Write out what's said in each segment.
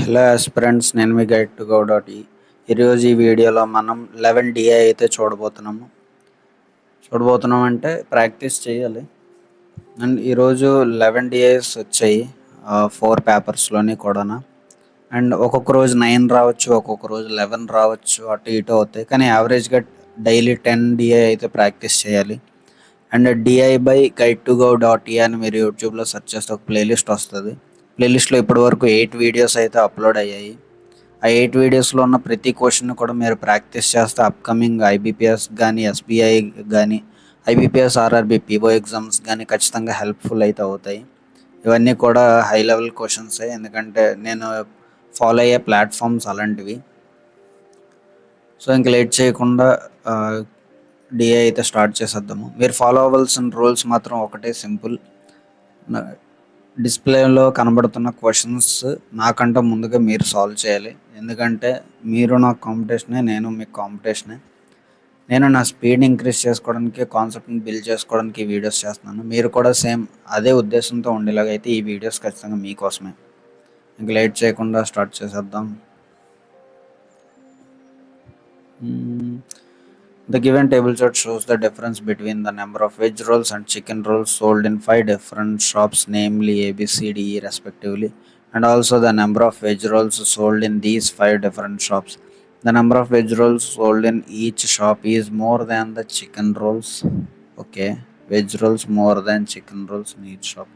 Hello aspirants, నేను మీ guide to go dot ఈరోజు ఈ వీడియోలో మనం 11 డిఐ అయితే చూడబోతున్నాం అంటే ప్రాక్టీస్ చేయాలి. అండ్ ఈరోజు 11 డిఐస్ వచ్చాయి 4 పేపర్స్లోని కూడా. అండ్ ఒక్కొక్క రోజు 9 రావచ్చు, ఒక్కొక్క రోజు 11 రావచ్చు, అటు ఇటు అవుతాయి. కానీ యావరేజ్గా డైలీ 10 డిఐ అయితే ప్రాక్టీస్ చేయాలి. And d i by guide to go dot ఈ అని మీరు యూట్యూబ్లో సెర్చ్ చేస్తే ఒక ప్లేలిస్ట్ వస్తుంది. ప్లేలిస్ట్లో ఇప్పటివరకు 8 వీడియోస్ అయితే అప్లోడ్ అయ్యాయి. ఆ 8 వీడియోస్లో ఉన్న ప్రతి క్వశ్చన్ కూడా మీరు ప్రాక్టీస్ చేస్తే అప్కమింగ్ ఐబీపీఎస్ కానీ, ఎస్బీఐ కానీ, ఐబీపీఎస్ ఆర్ఆర్బీ పీఓ ఎగ్జామ్స్ కానీ ఖచ్చితంగా హెల్ప్ఫుల్ అయితే అవుతాయి. ఇవన్నీ కూడా హై లెవెల్ క్వశ్చన్సే, ఎందుకంటే నేను ఫాలో అయ్యే ప్లాట్ఫామ్స్ అలాంటివి. సో ఇంక లేట్ చేయకుండా డిఐ అయితే స్టార్ట్ చేసేద్దాము. మీరు ఫాలో అవ్వాల్సిన రూల్స్ మాత్రం ఒకటే, సింపుల్. డిస్ప్లేలో కనబడుతున్న క్వశ్చన్స్ నాకంటే ముందుగా మీరు సాల్వ్ చేయాలి. ఎందుకంటే మీరు నాకు కాంపిటీషనే, నేను మీకు కాంపిటీషనే. నేను నా స్పీడ్ ఇంక్రీజ్ చేసుకోవడానికి, కాన్సెప్ట్ని బిల్డ్ చేసుకోవడానికి వీడియోస్ చేస్తున్నాను. మీరు కూడా సేమ్ అదే ఉద్దేశంతో ఉండేలాగైతే ఈ వీడియోస్ ఖచ్చితంగా మీకోసమే. ఇంక లేట్ చేయకుండా స్టార్ట్ చేసేద్దాం. The given table chart shows the difference between the number of veg rolls and chicken rolls sold in 5 different shops, namely A, B, C, D, E respectively, and also the number of veg rolls sold in these 5 different shops. The number of veg rolls sold in each shop is more than the chicken rolls. Okay, veg rolls more than chicken rolls in each shop.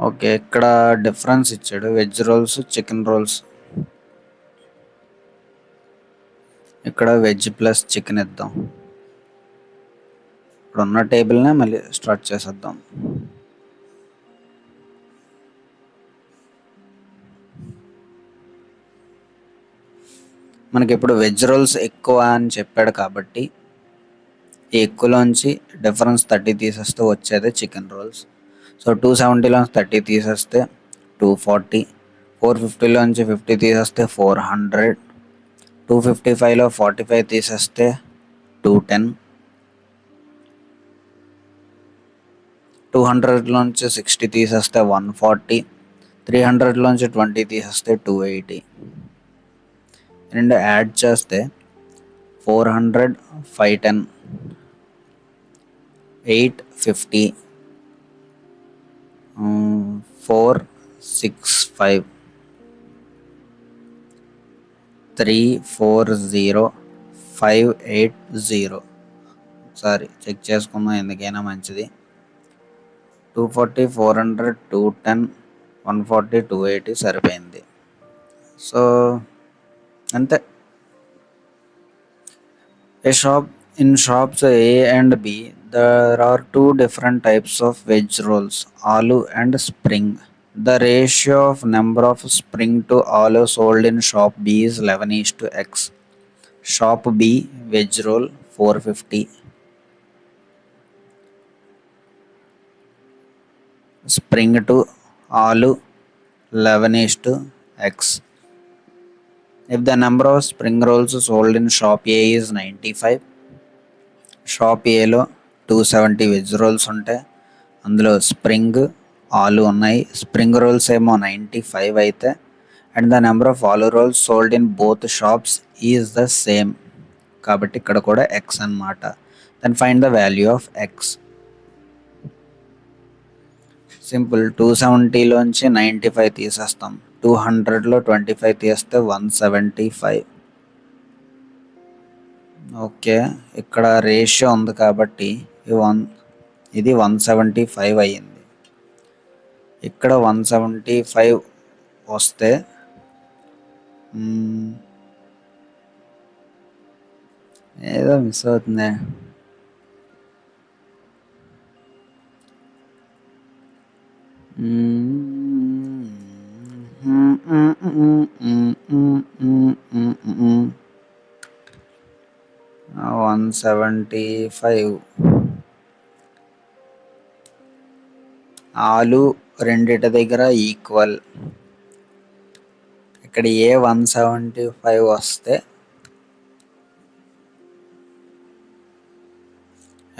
Okay, ఇక్కడ difference ఇచ్చాడు, veg rolls, chicken roles. ఇక్కడ veg plus chicken ఇద్దాం. ఇప్పుడు ఉన్న టేబుల్నే మళ్ళీ start చేసేద్దాం. మనకి ఇప్పుడు వెజ్ రోల్స్ ఎక్కువ అని చెప్పాడు కాబట్టి ఈ ఎక్కువలోంచి డిఫరెన్స్ 30 తీసేస్తే వచ్చేది చికెన్ రోల్స్. సో 270లోంచి 30 తీసేస్తే 240, 450లోంచి 50 తీసేస్తే 400, 255లో 45 తీసేస్తే 210, 200లోంచి 60 తీసేస్తే 140, 300లోంచి 20 తీసేస్తే 280. రెండు యాడ్ చేస్తే 400, 510, 850, 465, 340, 580. సారీ, చెక్ చేసుకుందాం ఎందుకైనా మంచిది. 240, 400, 210, 140, 280 సరిపోయింది. సో అంతే. In shops A and B, there are two different types of veg rolls, aloo and spring. The ratio of number of spring to aloo sold in shop B is 11:X. Shop B veg roll 450. Spring to aloo 11:X. If the number of spring rolls sold in shop A is 95, shop ఏలో 270 veg rolls ఉంటాయి. అందులో spring, ఆలు ఉన్నాయి. Spring rolls ఏమో 95 అయితే, and the number of aloo rolls sold in both shops is the same. కాబట్టి ఇక్కడ కూడా ఎక్స్ అన్నమాట. Then find the value of x. Simple, 270లోంచి 95 తీసేస్తాం. 200లో 25 తీస్తే 175. ఓకే, ఇక్కడ రేషియో ఉంది కాబట్టి ఇది 175 అయ్యింది. ఇక్కడ 175 వస్తే ఏదో మిస్ అవుతుంది. ఆ 175 ఆలు రెండిటి దగ్గర ఈక్వల్. ఇక్కడ ఏ 175 వస్తే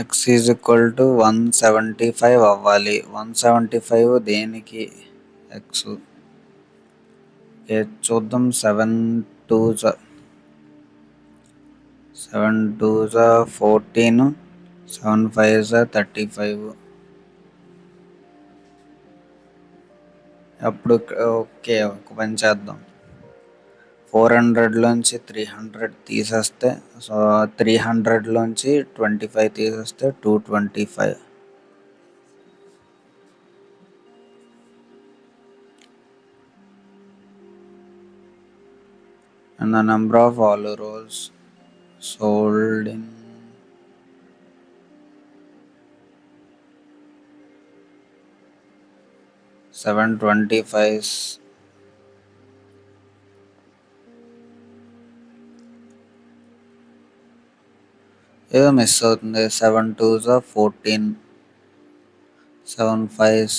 ఎక్స్ ఈజ్ ఈక్వల్ టు 175 అవ్వాలి. 175 దేనికి ఎక్స్? చూద్దాం. 7 2 14, 7 5 35. అప్పుడు ఓకే, ఒక పని చేద్దాం. 400లోంచి 300 తీసేస్తే, సో 300లోంచి 25 తీసేస్తే 225. And the number of all rolls sold in 725. ఏదో మిస్ అవుతుంది. 7 2 14, 7 5.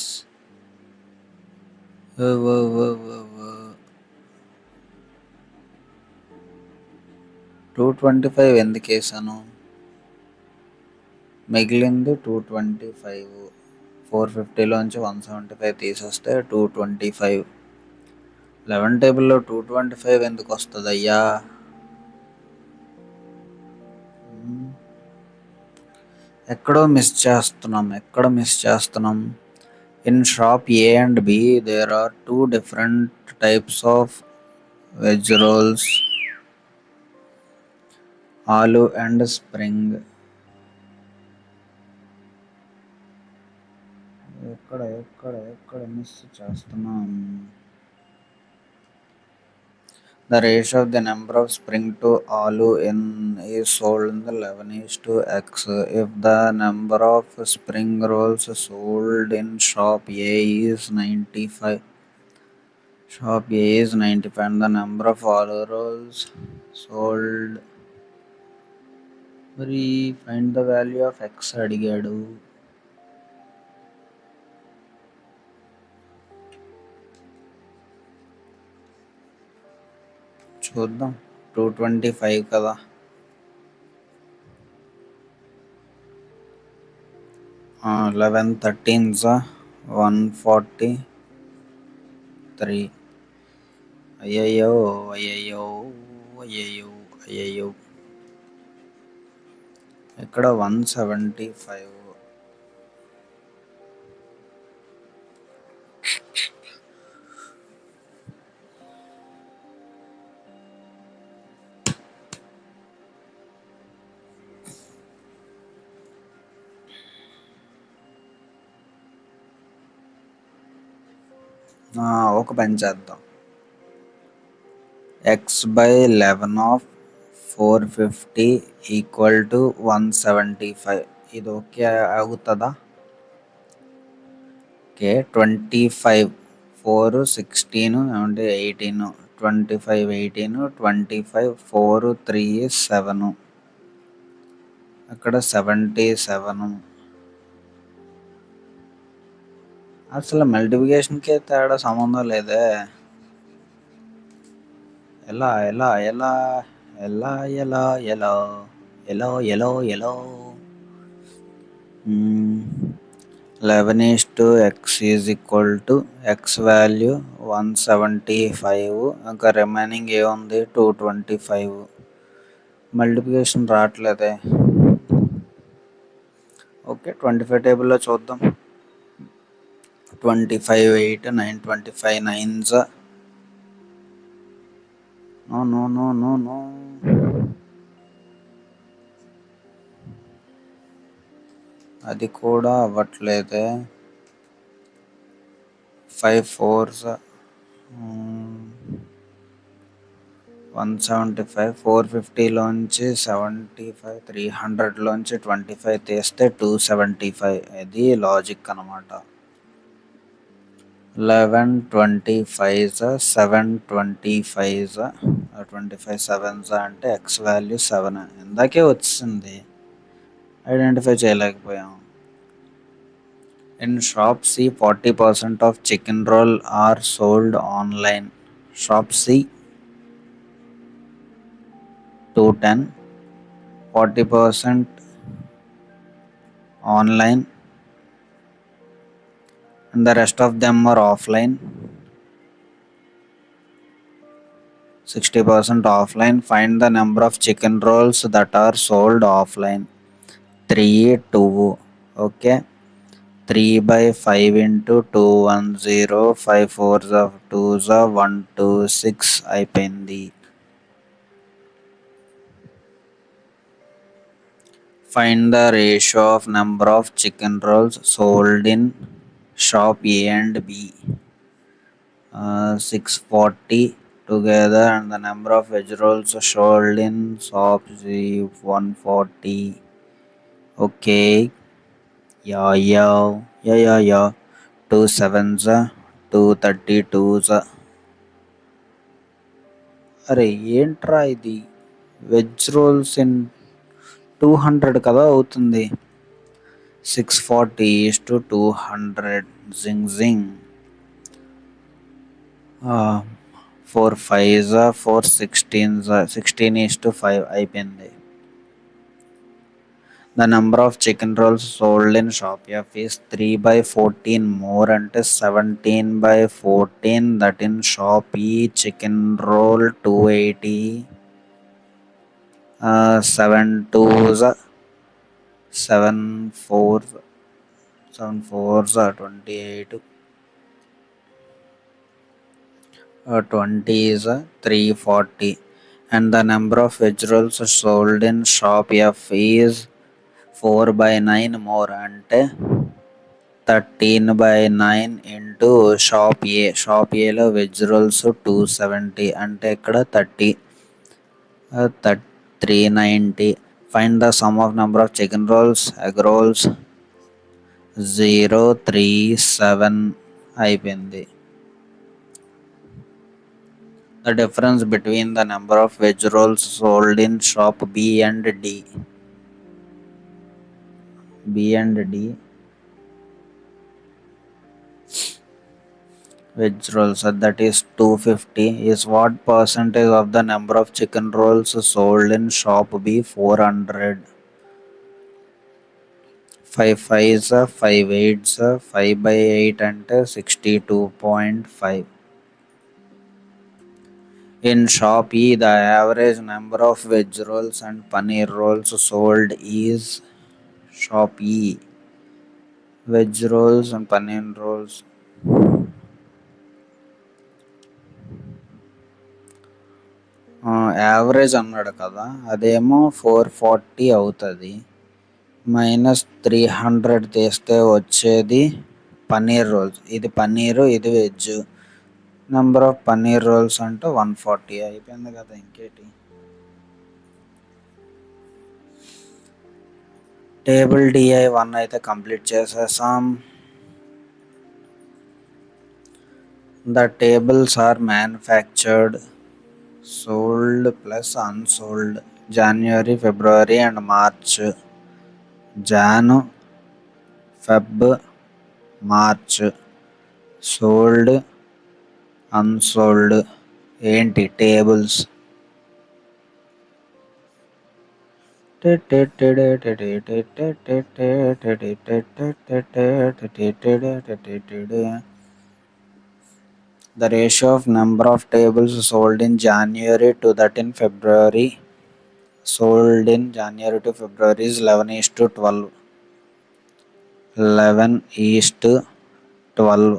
225 ఎందుకు వేసాను? మిగిలింది 225. 450లోంచి 175 తీసేస్తే 225. 11 టేబుల్లో 225 ఎందుకు వస్తుంది అయ్యా? ఎక్కడో మిస్ చేస్తున్నాం. In shop A and B, there are two different types of veg rolls, aloo and spring. ఎక్కడ మిస్ చేస్తున్నాం? The ratio of the number of spring to aloo is sold in the 11:x. If the number of spring rolls sold in shop A is 95, and the number of aloo rolls sold, మరి find the value of x అడిగాడు. చూద్దాం. 225 కదా. 11 13s 143. అయ్యయ్యో. ఇక్కడ 175. ఒక పని చేద్దాం. x/11 of 450 equal to 175. ఇది ఓకే అవుతుందా? ఓకే. 25 4 16 అంటే 18, 25 18, 25 4 3 7. అక్కడ 77. అసలు మల్టిప్లికేషన్కి తేడా సంబంధం లేదే. ఎలా 11:x is equal to X value 175. ఇంకా రిమైనింగ్ ఏముంది? 225. మల్టిప్లికేషన్ రావట్లేదే. ఓకే, 25 టేబుల్లో చూద్దాం. 25 8 9 25 9s. నో. అది కూడా అవ్వట్లేదే. 5 4s 175. 450లోంచి 75, 300లోంచి 25 తీస్తే 275. ఇది లాజిక్ అన్నమాట. 11 25s 7 25s 25 7s అంటే ఎక్స్ వాల్యూ 7. ఇందాకే వచ్చింది, ఐడెంటిఫై చేయలేకపోయాం. In shop C, 40% of chicken roll are sold online. Shop C 210, 40%. online, and the rest of them are offline. 60% offline. Find the number of chicken rolls that are sold offline. 3, 2. Okay. 3 by 5 into 210. 5 4s of 2s of 126 అయిపోయింది. Find the ratio of number of chicken rolls sold in shop A and B. 640 together, and the number of veg rolls sold in shop C 140. Okay. Yeah. 2 sevens, 232s. అరే ఏంట్రా ఇది, veg rolls in 200 కదా అవుతుంది. 640 is to 200. జింగ్ 4 5s, 4 16s, 16 is to 5 అయిపోయింది. The number of chicken rolls sold in shop F is 3 by 14 more అంటే 17 by 14. That in shop E chicken roll 280. 7 2s, 7 4s, 7 4s 28. 20 is 340. And the number of veg rolls sold in shop F is 4 by 9 more అంటే 13 by 9 into shop A. Shop ఏలో veg rolls 270 అంటే ఇక్కడ 30, 390. Find the sum of number of chicken roles, egg rolls 037 అయిపోయింది. The difference between the number of veg rolls sold in shop B and D. Veg rolls, that is 250, is what percentage of the number of chicken rolls sold in shop B? 400. 5 5s, 5 8s, 5 by 8 అంటే 62.5. In shop E, the average number of veg rolls and paneer rolls sold is shop E. Veg rolls and paneer rolls average అన్నాడు కదా, అదేమో 440 అవుతుంది. -300 తీస్తే వచ్చేది paneer roles. ఇది పన్నీరు, ఇది veg. Number of paneer rolls అంటే 140 అయిపోయింది కదా, ఇంకేటి. టేబుల్ DI1 అయితే కంప్లీట్ చేసేసాం. The tables are manufactured, sold plus unsold, January, February and March. Jan, Feb, March. Sold, unsold ఏంటి tables. The ratio of number of tables sold in January to that in February, sold in January to February is 11:12. 11:12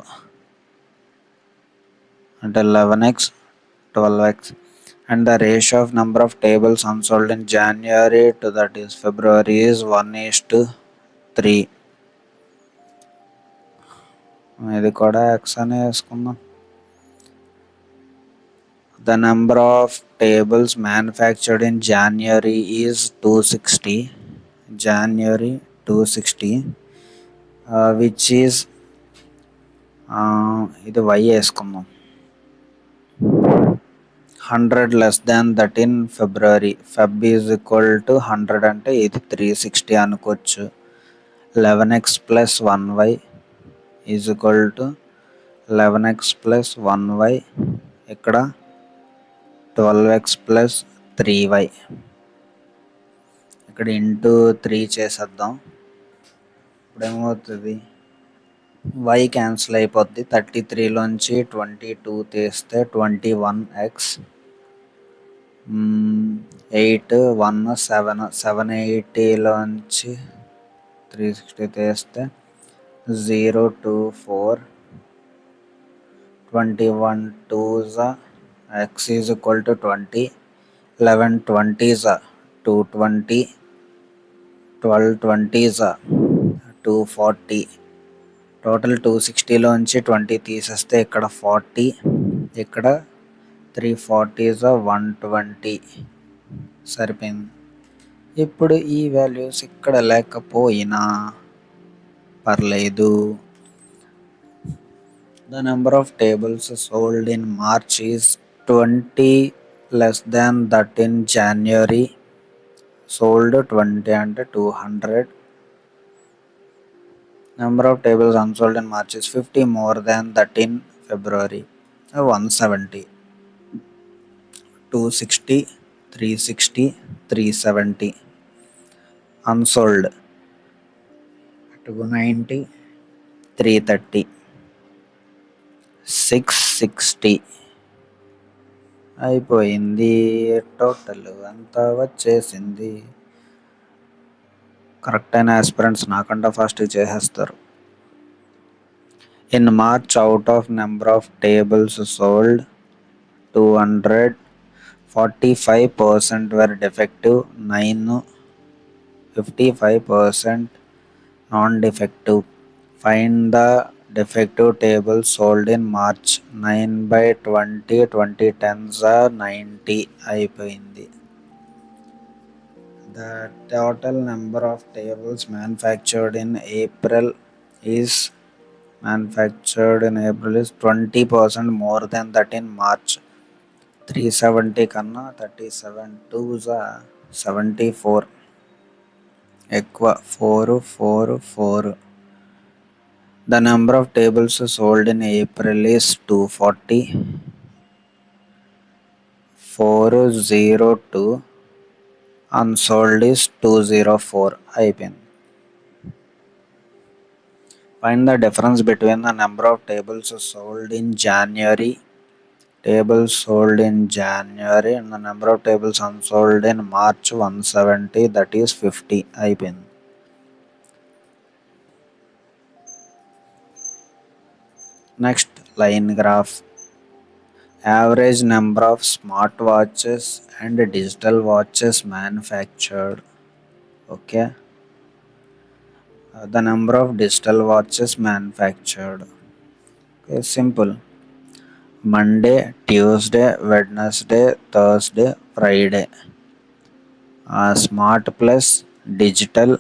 అంటే 11x 12x. And the ratio of number of tables unsold in January to that is February is 1:3. ఇది కూడా x అనే వేసుకుందాం. The number of tables manufactured in January is 260. January 260, which is ఇది y వేసుకుందాం. 100 less than that in February. Feb is equal to 100 అంటే ఇది 360 అనుకోవచ్చు. 11x plus 1y is equal to 11x plus 1y, ఇక్కడ 12x plus 3y, ఇక్కడ into 3 చేసేద్దాం. ఏమవుతుంది, why cancel అయిపోద్ది. 33లోంచి 22 తీస్తే 21x, 8 1 7 780లోంచి 360 తీస్తే 024, 21 2s x is equal to 20, 11 20s 220, 12 20s 240, total 260లోంచి 20 తీసేస్తే ఇక్కడ 40, ఇక్కడ 340s 120 సరిపోయింది. ఇప్పుడు ఈ వాల్యూస్ ఇక్కడ లేకపోయినా పర్లేదు. The number of tables sold in March is 20 less than that in January. Sold 20 అంటే 200. Number of tables unsold in March is 50 more than that in February. 170, 260, 360, 370. Unsold 290, 330, 660. అయిపోయింది. టోటల్ అంతా వచ్చేసింది. కరెక్ట్ అయిన ఆస్పిరెంట్స్ నాకంటే fast చేసేస్తారు. In March out of number of tables sold 200, 45% were defective, 9 55% non-defective. Find the defective tables sold in March. 9/20 20 tens are 90. అయిపోయింది. The total number of tables manufactured in April is 20% more than that in March. 370 కన్నా 37 2s 74 ఎక్కువ. 4 4 4. The number of tables sold in April is 240, 402. Unsold is 204. అయిపోయింది. Find the difference between the number of tables sold in January, tables sold in January, and the number of tables unsold in March. 170, that is 50. అయిపోయింది. Next line graph. Average number of smartwatches and digital watches manufactured. Okay. The number of digital watches manufactured. Okay, simple. Monday, Tuesday, Wednesday, Thursday, Friday. Smart plus digital,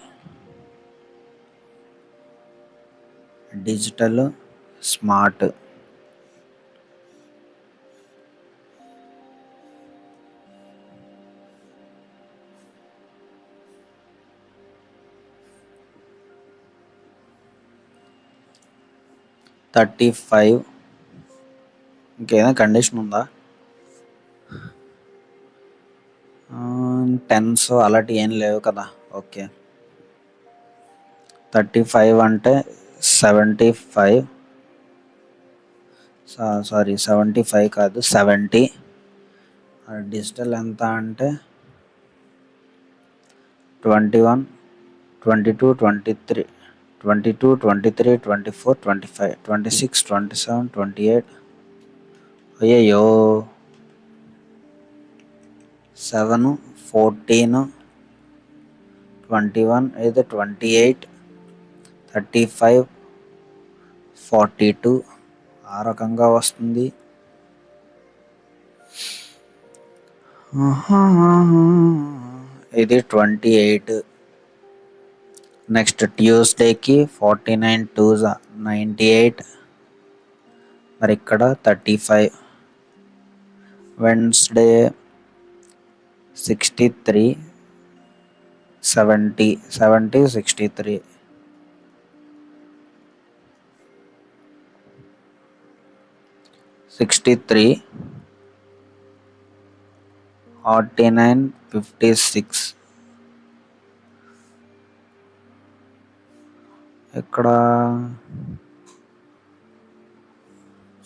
smart. $35. ఇంకేదైనా condition ఉందా? Tense అలాంటి ఏం లేవు కదా. Okay. 35 అంటే 75, sorry 75 కాదు 70. Digital ఎంత అంటే 21, 22, 23, 22, 23, 24, 25, 26, 27, 28. అయ్యయ్యో 7, 14, 21 అయితే 28, 35, 42 ఆ రకంగా వస్తుంది. ఇది 28. నెక్స్ట్ ట్యూస్డేకి 49 2s 98. మరి ఇక్కడ 35. వెన్స్డే 63, 70 70 63. 63, 49, 56. ఇక్కడ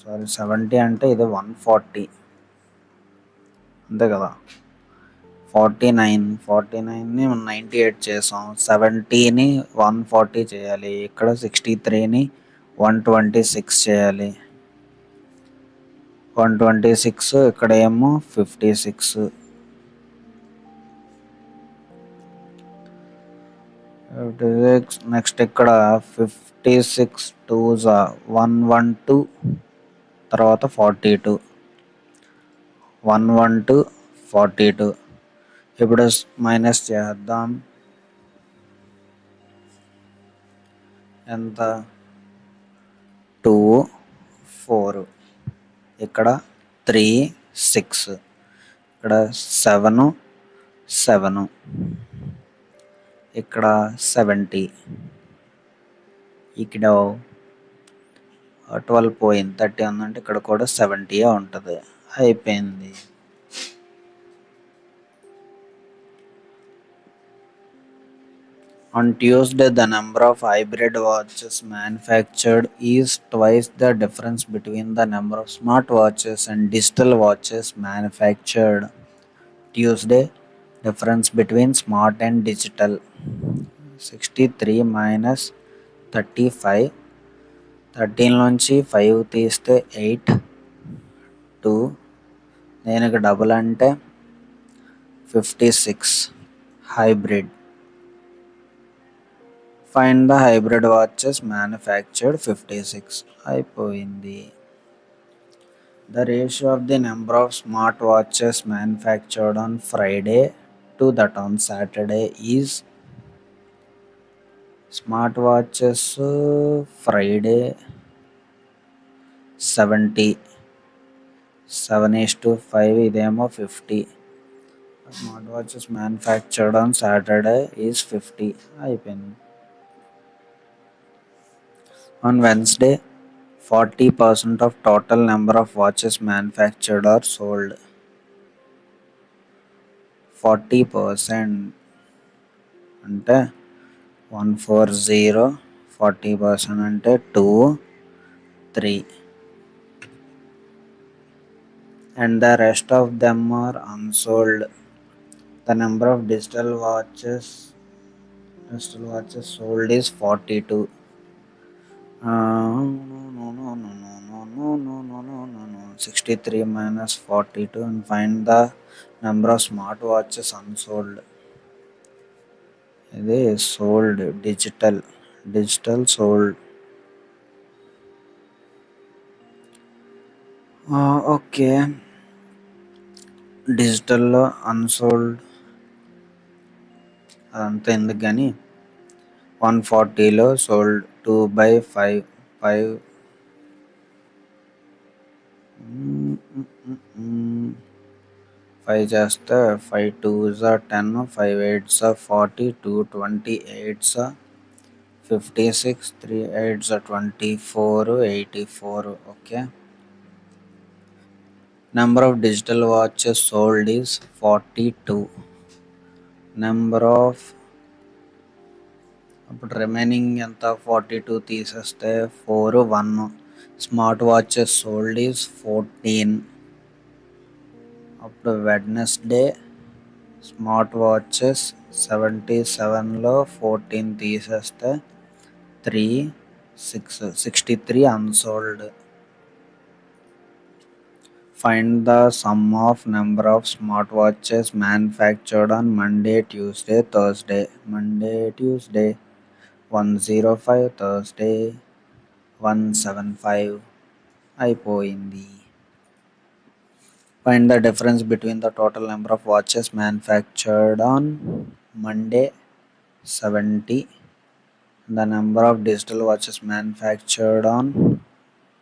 సారీ 70 అంటే ఇది 140 అంతే కదా. 49ని 98 చేసాం. 70ని 140 చేయాలి. ఇక్కడ 63ని 126 చేయాలి. 126 ఇక్కడ ఏమో 56. నెక్స్ట్ ఇక్కడ 56 2 112 తర్వాత 42 112 42. ఇప్పుడు మైనస్ చేద్దాం. ఎంత 2 4 ఇక్కడ 3 6 ఇక్కడ 7 7 ఇక్కడ 70 ఇక్కడ 12 పోయింది. 30 ఉందంటే ఇక్కడ కూడా 70 ఉంటుంది. అయిపోయింది. On Tuesday, the number of hybrid watches manufactured is twice the difference between the number of smart watches and digital watches manufactured. Tuesday, difference between smart and digital 63 minus 35. 13 నుంచి 5 తీస్తే 8 2 దీనికి డబుల్ అంటే 56 hybrid. Find the hybrid watches manufactured 56. అయిపోయింది. The ratio of the number of smart watches manufactured on Friday to that on Saturday is smart watches Friday 70 7:5 ఇదేమో 50. Smart watches manufactured on Saturday is 50. అయిపోయింది. On Wednesday, 40% of total number of watches manufactured are sold. 40% అంటే 140. 40% అంటే 2 3 and the rest of them are unsold. The number of digital watches sold is 42. No. 63 minus 42 and find the number of smart watches unsold. ఇది sold digital sold. Okay, డిజిటల్లో unsold అదంతా ఎందుకు కానీ 140లో sold 2/5 5 5 చేస్తే 5 2s 10 5 8s 40 2 28s 56 3 8s 24 84. Okay, number of digital watches sold is 42. Number of అప్పుడు remaining ఎంత 42 తీసేస్తే 4 1. Smart watches sold is 14. అప్పుడు వెడ్నెస్డే స్మార్ట్ వాచెస్ 77లో 14 తీసేస్తే 3 6 63 unsold. Find the sum of number of smartwatches manufactured on Monday, Tuesday, Thursday. Monday, Tuesday 105, Thursday 175. అయిపోయింది. Find the difference between the total number of watches manufactured on Monday 70, the number of digital watches manufactured on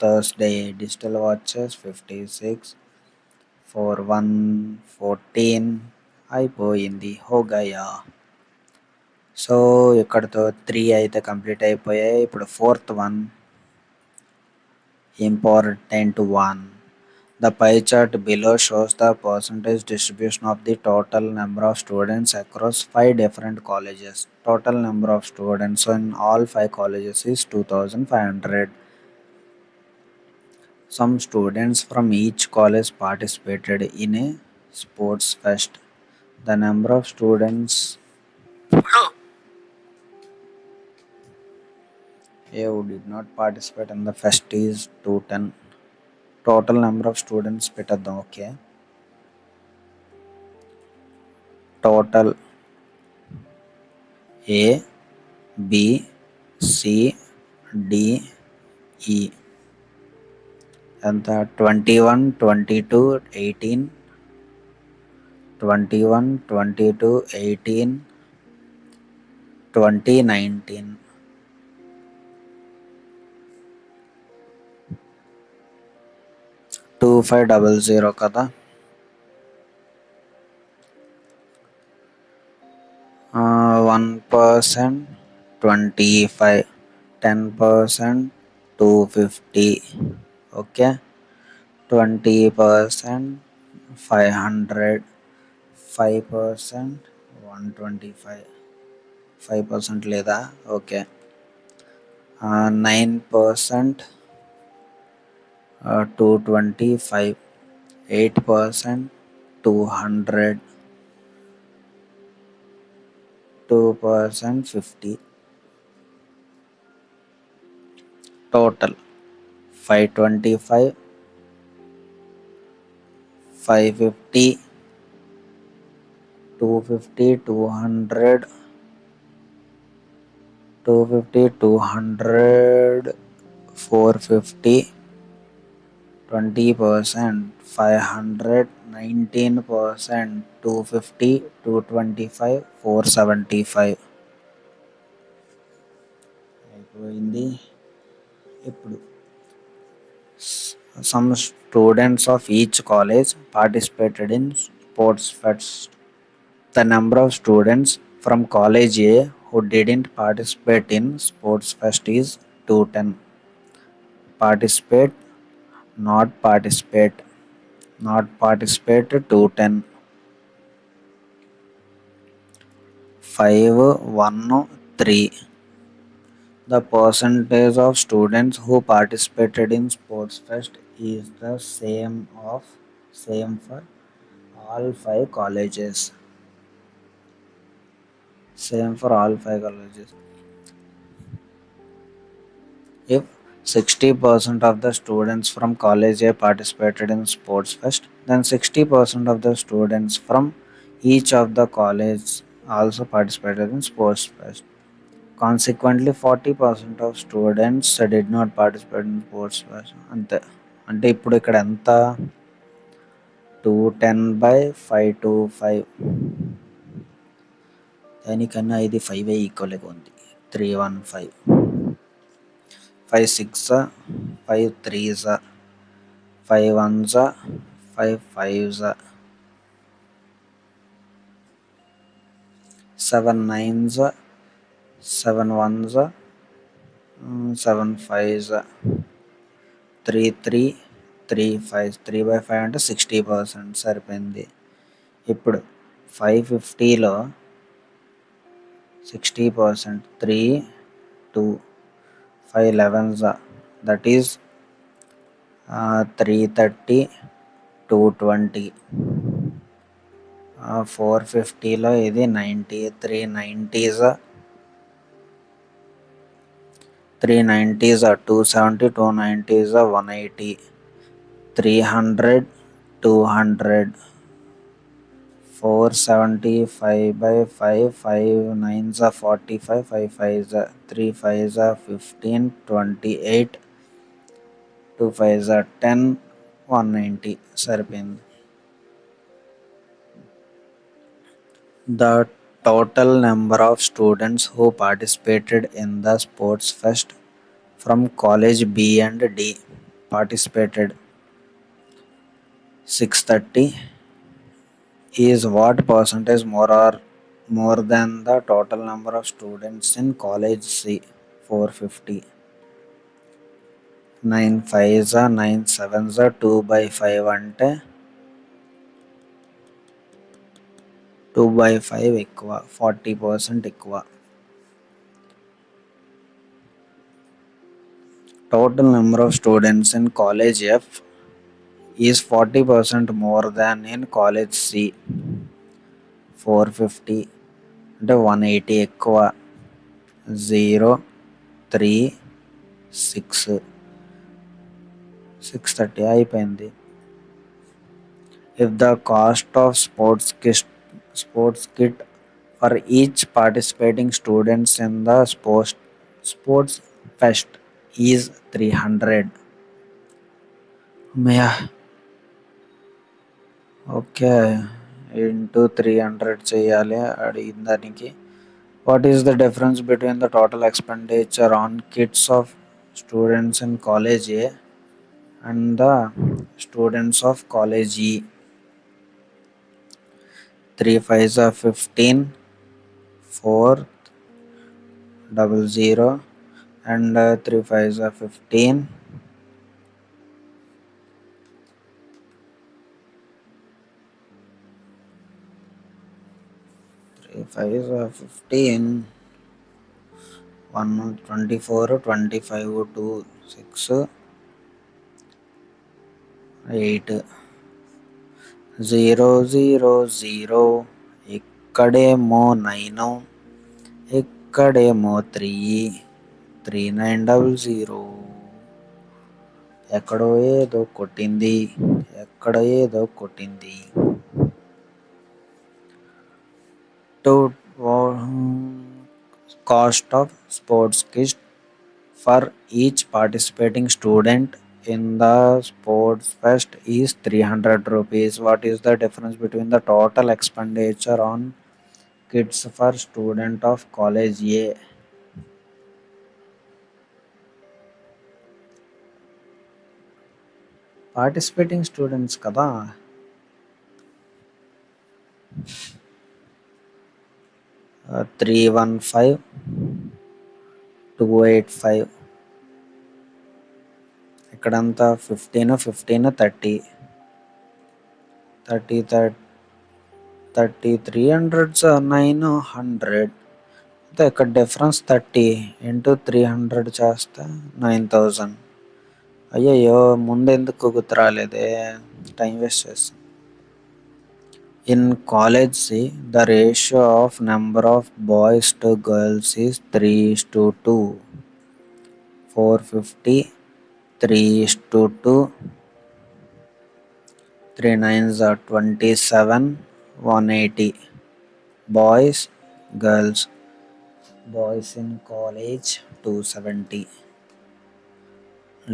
Thursday. Digital watches 56 4 1 14. అయిపోయింది. హోగయా. So ఇక్కడతో 3 అయితే complete అయిపోయాయి. ఇప్పుడు 4th one, important one. The pie chart below shows the percentage distribution of the total number of students across 5 different colleges. Total number of students in all 5 colleges is 2500. Some students from each college participated in a sports fest. The number of students who did not participate in the fest is 210. Total number of students పెట్టేద్దాం. Okay. Total A, B, C, D, E ఎంత 21, 22, 18, 21, 22, 18, 20, 19. 2500 కదా. 1% 25, 10% 250. Okay. 20% 500, 5% 125. 5% లేదా. Okay. 9% 225, 8% 200, 2% 50. Total 525, 550, 250, 200, 250, 200, 450, 20%, 500, 19%, 250, 225, 475. అయిపోయింది. ఇప్పుడు some students of each college participated in sports fest. The number of students from college A who didn't participate in sports fest is 210. Participate, not participate, not participate 210. 5, 1, 3. The percentage of students who participated in sports fest is the same for all 5 colleges. Same for all 5 colleges. If 60% of the students from college A participated in sports fest, then 60% of the students from each of the college also participated in sports fest. Consequently, 40% of students did not participate in sports fest. అంతే. అంటే ఇప్పుడు ఇక్కడ ఎంత 210/525. దానికన్నా ఇది 5 ఈక్వల్గా ఉంది. 315. 5 6, 5 3, 5 1, 5 5, 7 9, 7 1, 7 5, 3 3, 3 5. 3/5 అంటే 60% సరిపోయింది. ఇప్పుడు 550లో 60%, 3 2, 5 11s, that is 330, 220. 450లో ఇది 90, 390s, 390s, 270, 290s, 180, 300, 200, 475/5, 5 9s, 45, 5 5s, 3 5s, 15, 28, 2 5s, 10, 190 సరిపోయింది. The total number of students who participated in the sports fest from college B and D participated 630 is what percentage more than the total number of students in college C 450. 9 5 9 7 2/5 అంటే 2/5 ఎక్కువ, 40% ఎక్కువ. Total number of students in college F is 40% more than in college C. 450 అంటే 180 ఎక్కువ. 0 3 6 630 అయిపోయింది. If the cost of sports kit for each participating students in the sports fest is 300. Yeah, okay. Into 300 చేయాలి అడిగిన దానికి. What is the difference between the total expenditure on kits of students in college A and the students of college E? 3 5s are 15, 4 00 and 3 5s are 15. 3 5s are 15. 1 24 25 2 6 8 0 0 0. ఇక్కడేమో 9, ఇక్కడేమో 3 3900. ఎక్కడో ఏదో కొట్టింది, ఎక్కడో ఏదో కొట్టింది. Cost of sports kit for each participating student in the sports fest is 300 rupees. What is the difference between the total expenditure on kits for student of college A? Participating students కదా. 315 285. ఇక్కడంతా 15 15 30 30 30 300s 900. అంటే ఇక్కడ difference 30 into 300 చేస్తే 9000. అయ్యయ్యో, ముందెందుకు గుర్తు రాలేదే, time waste చేస్తాం. In college C, the ratio of number of boys to girls is 3:2. 450 3:2. 3 9s are 27. 180. Boys, girls. Boys in college 270.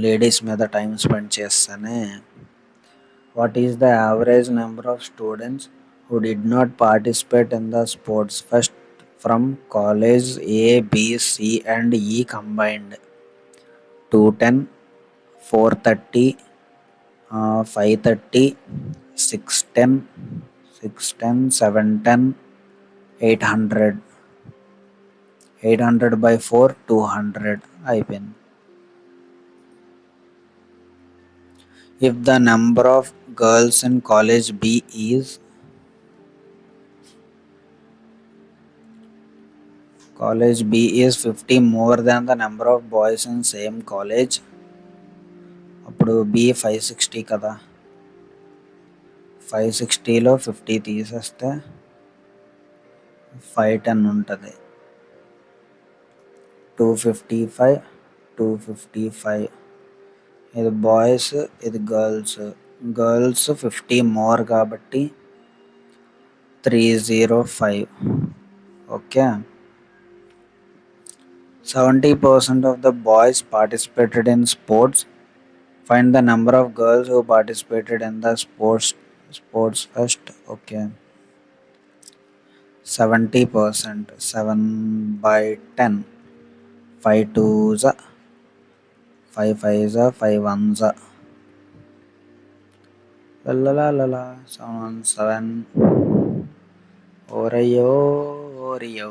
Ladies మీద టైం స్పెండ్ చేస్తానే. What is the average number of students who did not participate in the sports fest from college A, B, C and E combined? 210, 430, 530, 610, 610, 710, 800. 800/4 200 అయిపోయింది. If the number of girls in college B is college B is 50 more than the number of boys in same college, అప్పుడు B 560 కదా. 560లో 50 తీసేస్తే 510 ఉంటుంది. 255 255. ఇది boys, ఇది girls. Girls 50 more కాబట్టి 305. Okay. 70% of the boys participated in sports. Find the number of girls who participated in the sports fest. Okay. 70%. 7/10. 5 2s, 5 5s, 5 1s. La 7 ఓరయ్యో Oreo,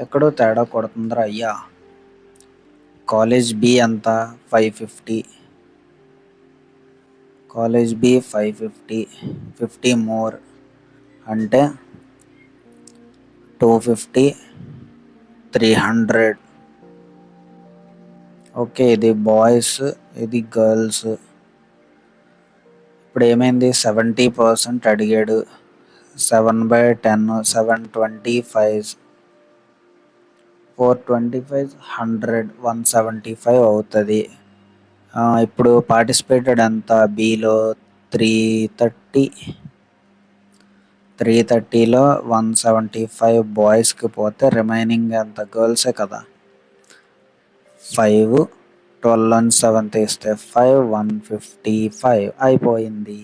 ఎక్కడో తేడా కొడుతుందిరా అయ్యా. కాలేజ్ బి ఎంత 550, కాలేజ్ బి 550, 50 మోర్ అంటే 250, 300. Okay, ఇది boys, ఇది girls. ఇప్పుడు ఏమైంది, 70% అడిగాడు. 7/10, 725, 425, 100, 175 అవుతుంది. ఇప్పుడు పార్టిసిపేటెడ్ ఎంత బిలో 330, 330లో 175 బాయ్స్కి పోతే రిమైనింగ్ ఎంత, గర్ల్సే కదా. 5, 12 అని 7 తీస్తే 5, 155 అయిపోయింది.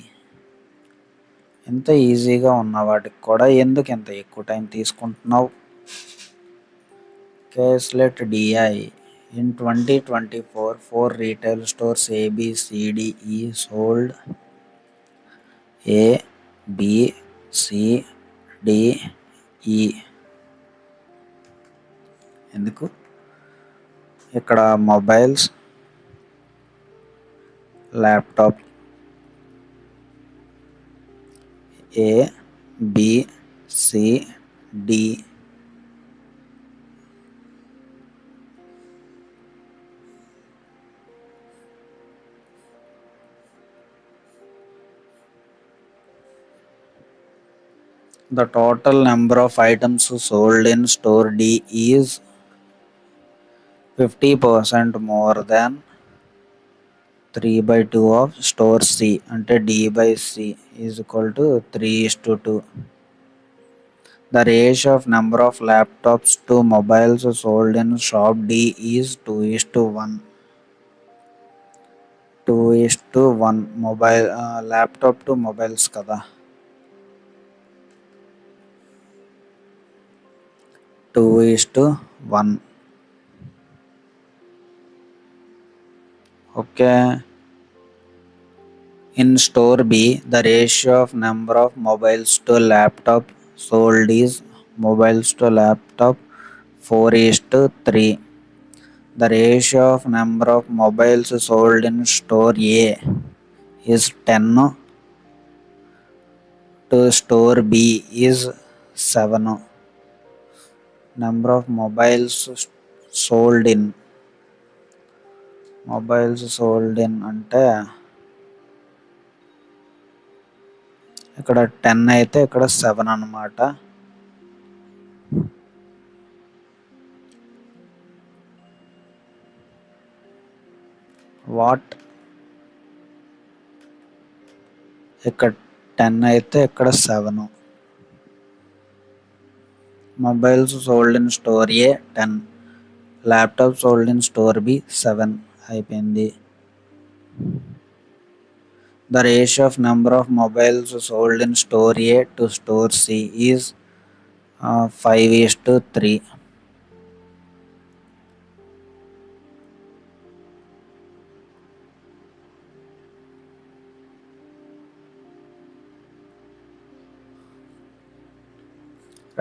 ఎంత ఈజీగా ఉన్న వాటికి కూడా ఎందుకు ఎంత ఎక్కువ టైం తీసుకుంటున్నావు? Caselet DI. In 2024, 4 retail stores A, B, C, D, E sold A, B, C, D, E. ఎందుకు ఇక్కడ mobiles, laptop A, B, C, D. The total number of items sold in store D is 50% more than 3/2 of store C. అంటే D by C is equal to 3:2. The ratio of number of laptops to mobiles sold in shop D is 2:1. 2:1 mobile, laptop to mobiles కదా. 2:1. Okay. In store B, the ratio of number of mobiles to laptop sold is mobiles to laptop 4:3. The ratio of number of mobiles sold in store A is 10 to store B is 7. Number of mobiles sold in అంటే ఇక్కడ 10 అయితే ఇక్కడ 7 అన్నమాట. What, ఇక్కడ 10 అయితే ఇక్కడ 7. Mobiles sold in store A 10, laptop sold in store B 7 అయిపోయింది. The ratio of number of mobiles sold in store A to store C is 5:3.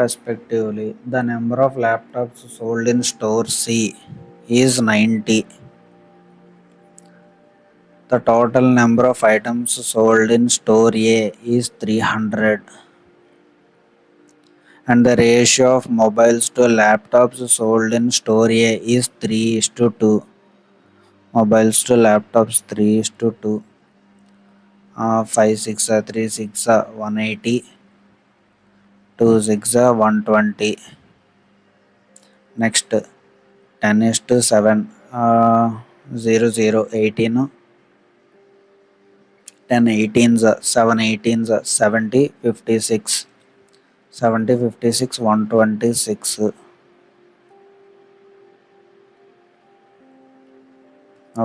Respectively, the number of laptops sold in store C is 90. The total number of items sold in store A is 300. And the ratio of mobiles to laptops sold in store A is 3:2. Mobiles to laptops 3:2. 5 6 3 6 180, 2 6 120. Next 10:7, 0 0 18, 10 18s, 7 18s 70, 56, 70 56 126.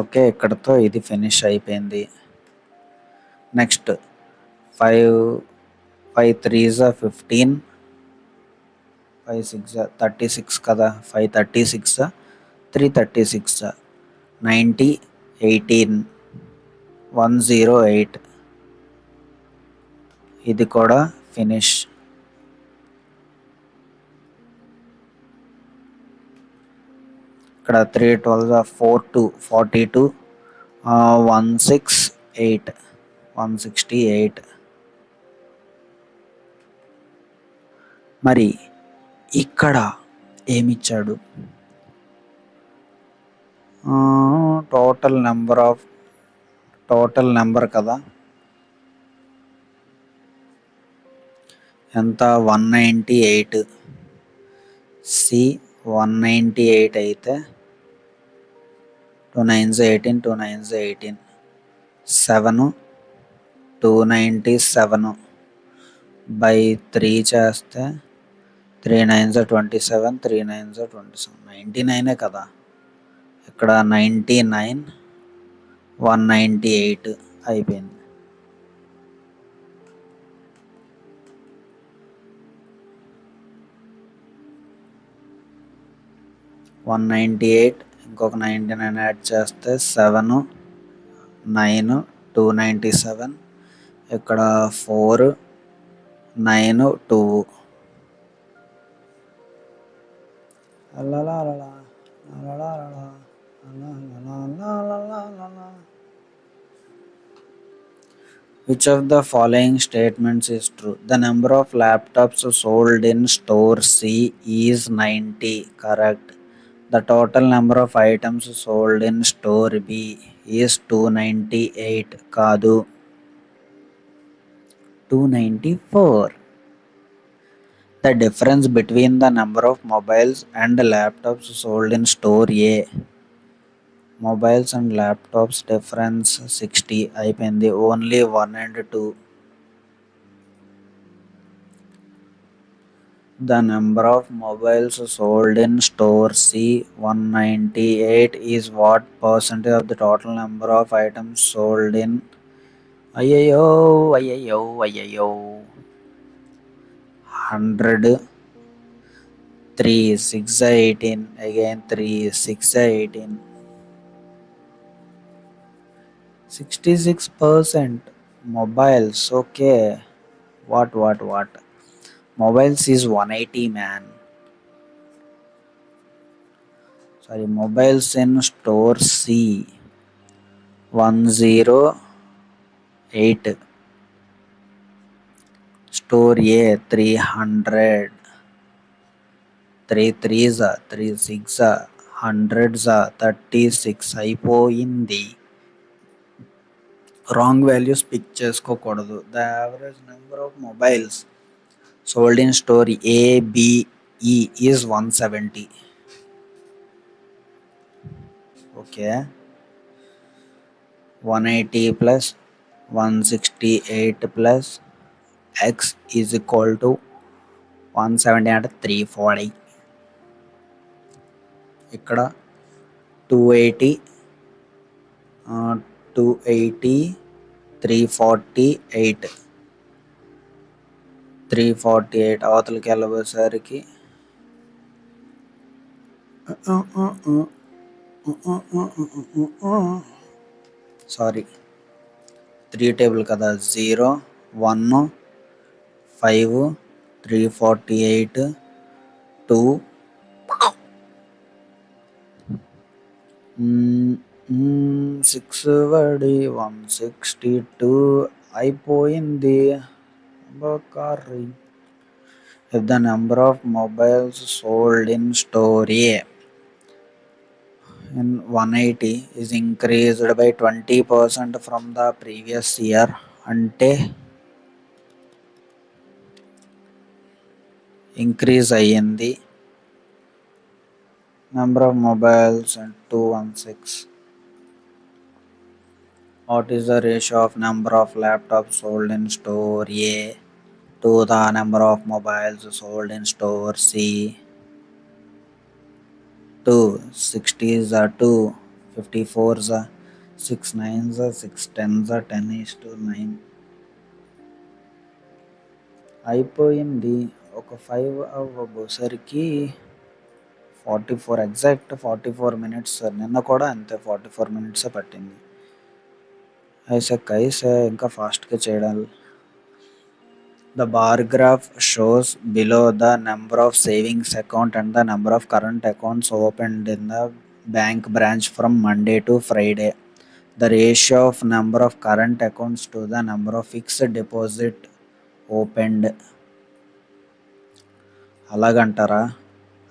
Okay, ఇక్కడతో ఇది finish అయిపోయింది. Next 5 5 3s 15, 5 6 36 కదా, 5 36, 3 36, 90 18, 108. ఇది కూడా finish. ఇక్కడ 3 12 42 168 168. మరి ఇక్కడ ఏమిచ్చాడు? Total number కదా, ఎంత? 198. సి 198 అయితే 2 9 18 2 9 18 7 297 బై 3 చేస్తే 3 9 27 3 9 27 99 కదా. ఇక్కడ 99 198 అయిపోయింది. వన్ 98 ఇంకొక 99 యాడ్ చేస్తే 7 9 297. ఇక్కడ 4 9 2. Which of the following statements is true? The number of laptops sold in store C is 90. Correct. The total number of items sold in store B is 298. Kadu 294. The difference between the number of mobiles and laptops sold in store A. Mobiles and laptops difference 60 అయిపోయింది. Only 1 and 2. The number of mobiles sold in store C 198 is what percentage of the total number of items sold in అయ్యయ్యో 100. 3 6 18 again 3 6 18 66% mobiles. Okay, what mobiles is 180, man. Sorry, mobiles in store C 108, store A 300. 3 3s 3 6 100s 36 అయిపోయింది. Wrong values pick చేసుకోకూడదు. The average number of mobiles sold in store A, B, E is 170. Okay. 180 plus 168 plus X is equal to 170 అంటే 340. ఇక్కడ 280 348 348 అవతలకి వెళ్ళబోయేసరికి sorry 3 table కదా, 0 1 5 348 2 6 వడి 162 అయిపోయింది. If the number of mobiles sold in store A in 180 is increased by 20% from the previous year, అంటే increase అయ్యింది. Number of mobiles and 216. What is the ratio of number of laptops sold in store A to the number of mobiles sold in store C? 2 60s 2 54s 6 9s 6 10s 10:9 అయిపోయింది. ఒక 5 అవ్వబోసరికి 44 exact 44 minutes. నిన్న కూడా అంతే 44 minutes పట్టింది. కైసే ఇంకా ఫాస్ట్గా చేయడం. The bar graph shows below the number of savings account and the number of current accounts opened in the bank branch from Monday to Friday. The ratio of number of current accounts to the number of fixed deposit opened. అలాగంటారా?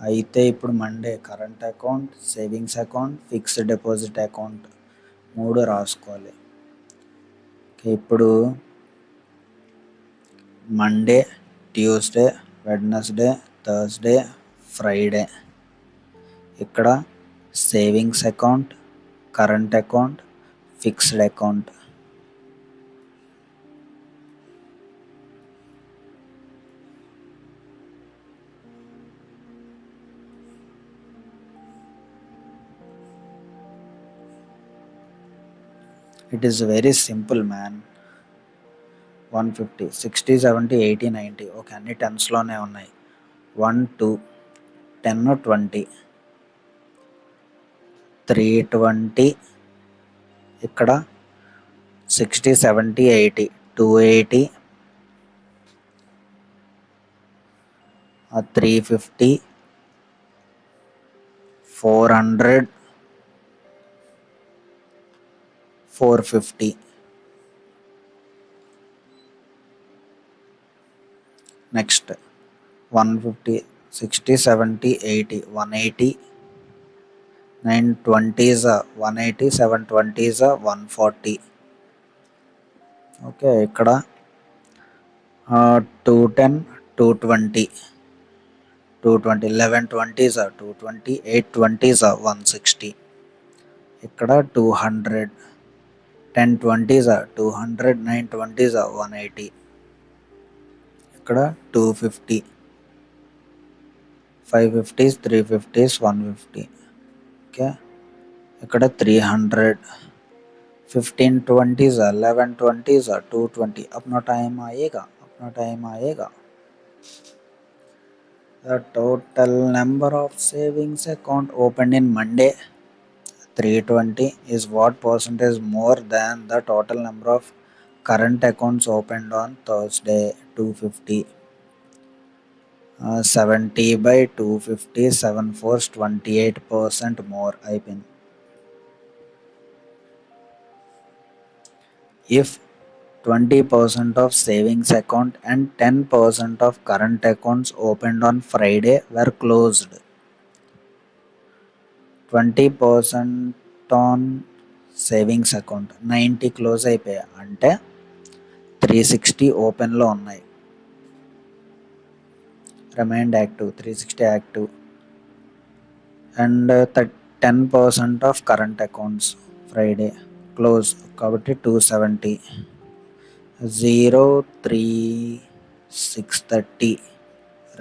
అయితే ఇప్పుడు Monday current account, savings account, fixed deposit account 3 రాసుకోవాలి. ఇప్పుడు Monday, Tuesday, Wednesday, Thursday, Friday. ఇక్కడ savings account, current account, fixed account. It is very simple man. 150, 60, 70, 80, 90. Okay, అన్ని టెన్స్లోనే ఉన్నాయి. 1, 2, 10, 20, 320. ఇక్కడ 60, 70, 80, 280, 350, 400, 450. Next 150, 60, 70, 80, 180, 920s 180, 720s 140. ఓకే, ఇక్కడ 210, 220, 220, 1120s 220, 820s 160. ఇక్కడ 200, 1020s 200, 920s 180. ఇక్కడ 250, 550s, 350s 150. ఓకే, ఇక్కడ 300, 1520s 1120s 220. अपना टाइम आएगा. The total number of savings account opened in Monday 320 is what percentage more than the total number of current accounts opened on Thursday 250. 70 by 250, 7 4s 28% more. అయిపోయింది. If 20% of savings account and 10% of current accounts opened on Friday were closed. 20% on savings account 90 close అయిపోయాయి, అంటే 360 ఓపెన్లో ఉన్నాయి. Remind active, 360 active. And 10% of current accounts Friday close, కాబట్టి 270. 0, 3, 630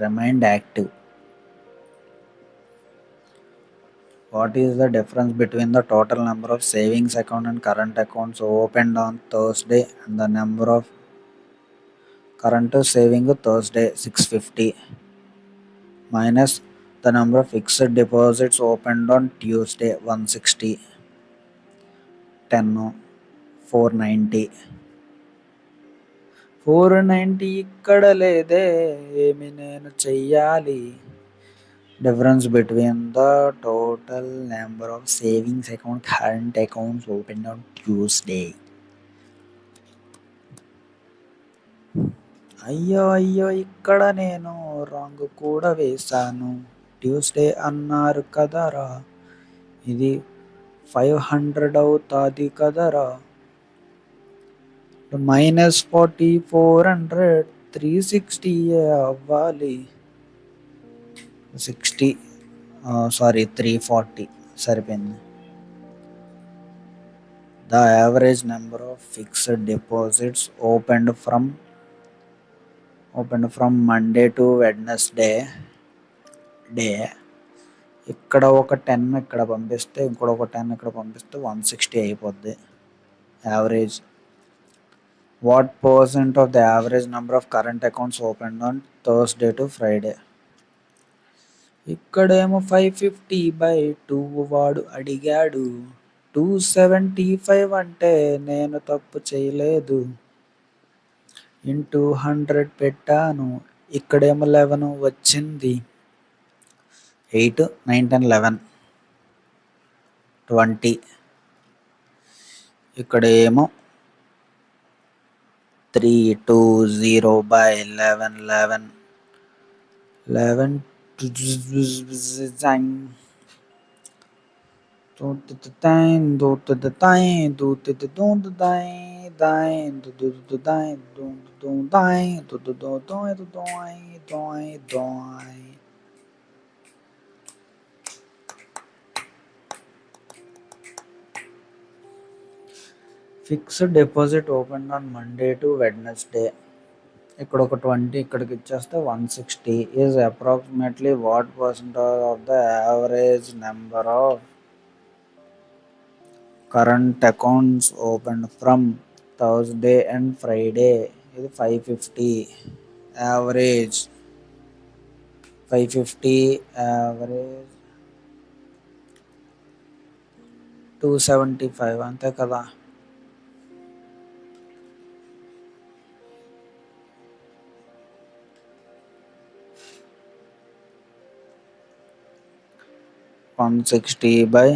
remind active. What is the difference between the total number of savings account and current accounts opened on Thursday and the number of current saving Thursday 650 minus the number of fixed deposits opened on Tuesday 160, 10, 490. 490 ఇక్కడ లేదే, ఏమి నేను చెయ్యాలి? Difference between the total number of savings account current accounts opened on Tuesday. అయ్యో ఇక్కడ నేను wrong కూడా వేశాను. ట్యూస్డే అన్నారు కదరా, ఇది 500 అవుతుంది కదరా. -40, 400, 360 అవ్వాలి. 340 సరిపోయింది. The average number of fixed deposits opened from Monday to Wednesday day. ఇక్కడ ఒక 10 ఇక్కడ పంపిస్తే, ఇంకోటి ఒక 10 ఇక్కడ పంపిస్తే 160 అయిపోద్ది average. What percent of the average number of current accounts open on Thursday to Friday? ఇక్కడేమో 550/2 వాడు అడిగాడు. 275 అంటే నేను తప్పు చేయలేదు. ఇంటూ 100 పెట్టాను, ఇక్కడేమో 11 వచ్చింది. 8, 9, 10, 11. 20. ఇక్కడ ఏమో 3 2 0 by 11 11 11 do to the time do to the time do to the do the time time do do do time do do time do do do do do do. Fixed deposit open on Monday to Wednesday. ఇక్కడ ఒక 20 ఇక్కడికి ఇచ్చేస్తే 160 is approximately what percentage of the average number of current accounts open from Thursday and Friday. ఇది 550 average 550 average 275 అంతే కదా. $160 by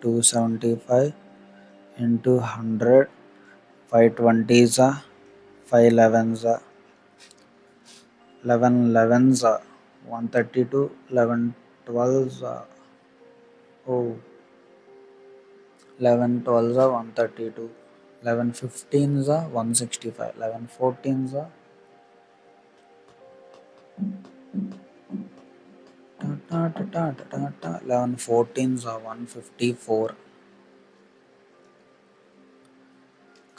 275 into 100. 520s 511s 1111s 132 1112s 1112s 132 1115s 165 1114s 1114s 154.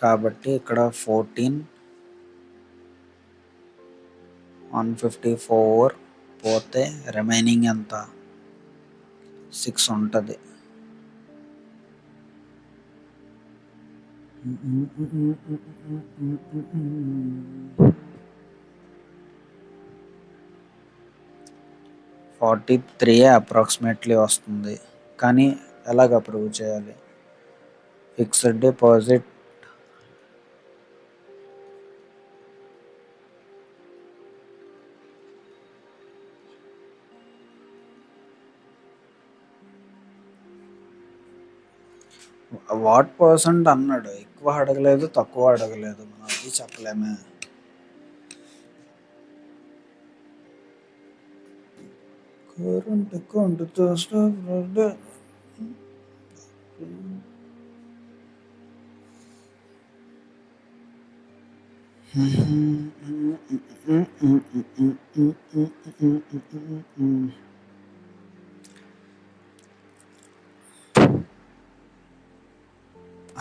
కాబట్టి ఇక్కడ 14 154 పోతే రిమైనింగ్ ఎంత 6 ఉంటుంది. $43 అప్రాక్సిమేట్లీ వస్తుంది. కానీ ఎలాగ ప్రూవ్ చేయాలి? ఫిక్స్డ్ డిపాజిట్ వాట్ పర్సెంట్ అన్నాడు, ఎక్కువ అడగలేదు తక్కువ అడగలేదు, మనం అది చెప్పలేమే. కరెంట్ అకౌంట్తో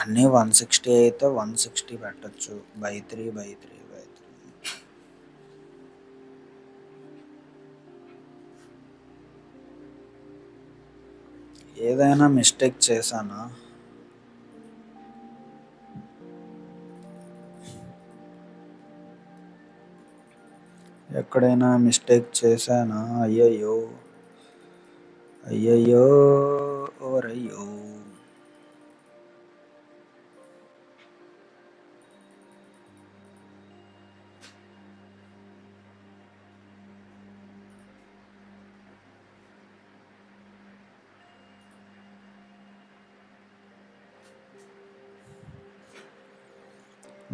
అన్నీ 160 అయితే 160 పెట్టచ్చు. By 3 by 3 by 3. ఏదైనా మిస్టేక్ చేశానా? ఎక్కడైనా మిస్టేక్ చేశానా? అయ్యయ్యో అయ్యయ్యో ఓరయ్యో.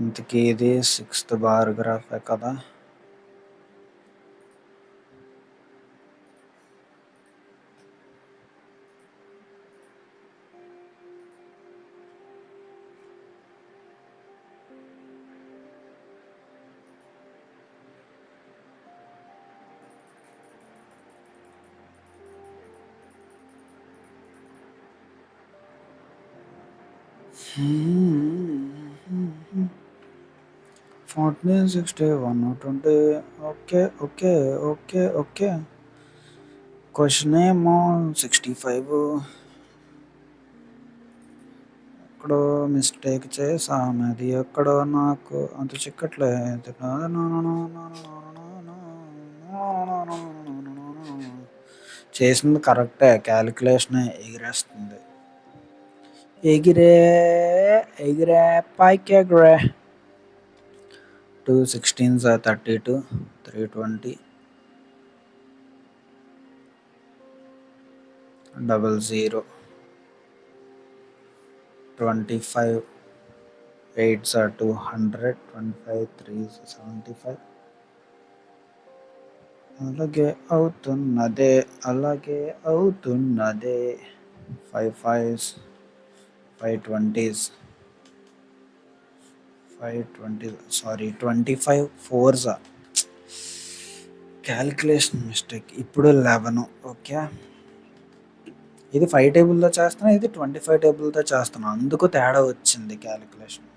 ఇంతకీ ఇది 6th పారాగ్రాఫే కదా. Forty 60 120. Okay okay okay okay. Question ఏమో 65. ఎక్కడో మిస్టేక్ చేసాం, అది ఎక్కడో నాకు అంత చిక్కట్లేదు. చేసింది కరెక్టే, క్యాలిక్యులేషన్ ఎగిరేస్తుంది. ఎగిరే ఎగిరే పైకి ఎగిరే. 2 16s 32 320 00. 25 8s are 200, 25 3s 75. అలాగే అవుతున్నదే, అలాగే అవుతున్నదే. 5 5s, 5 20s, 5 20, sorry 25 4s. Calculation mistake. ఇప్పుడు 11. ఓకే, ఇది 5 టేబుల్తో చేస్తున్నా, ఇది 25 టేబుల్తో చేస్తున్నా, అందుకు తేడా వచ్చింది క్యాలిక్యులేషన్.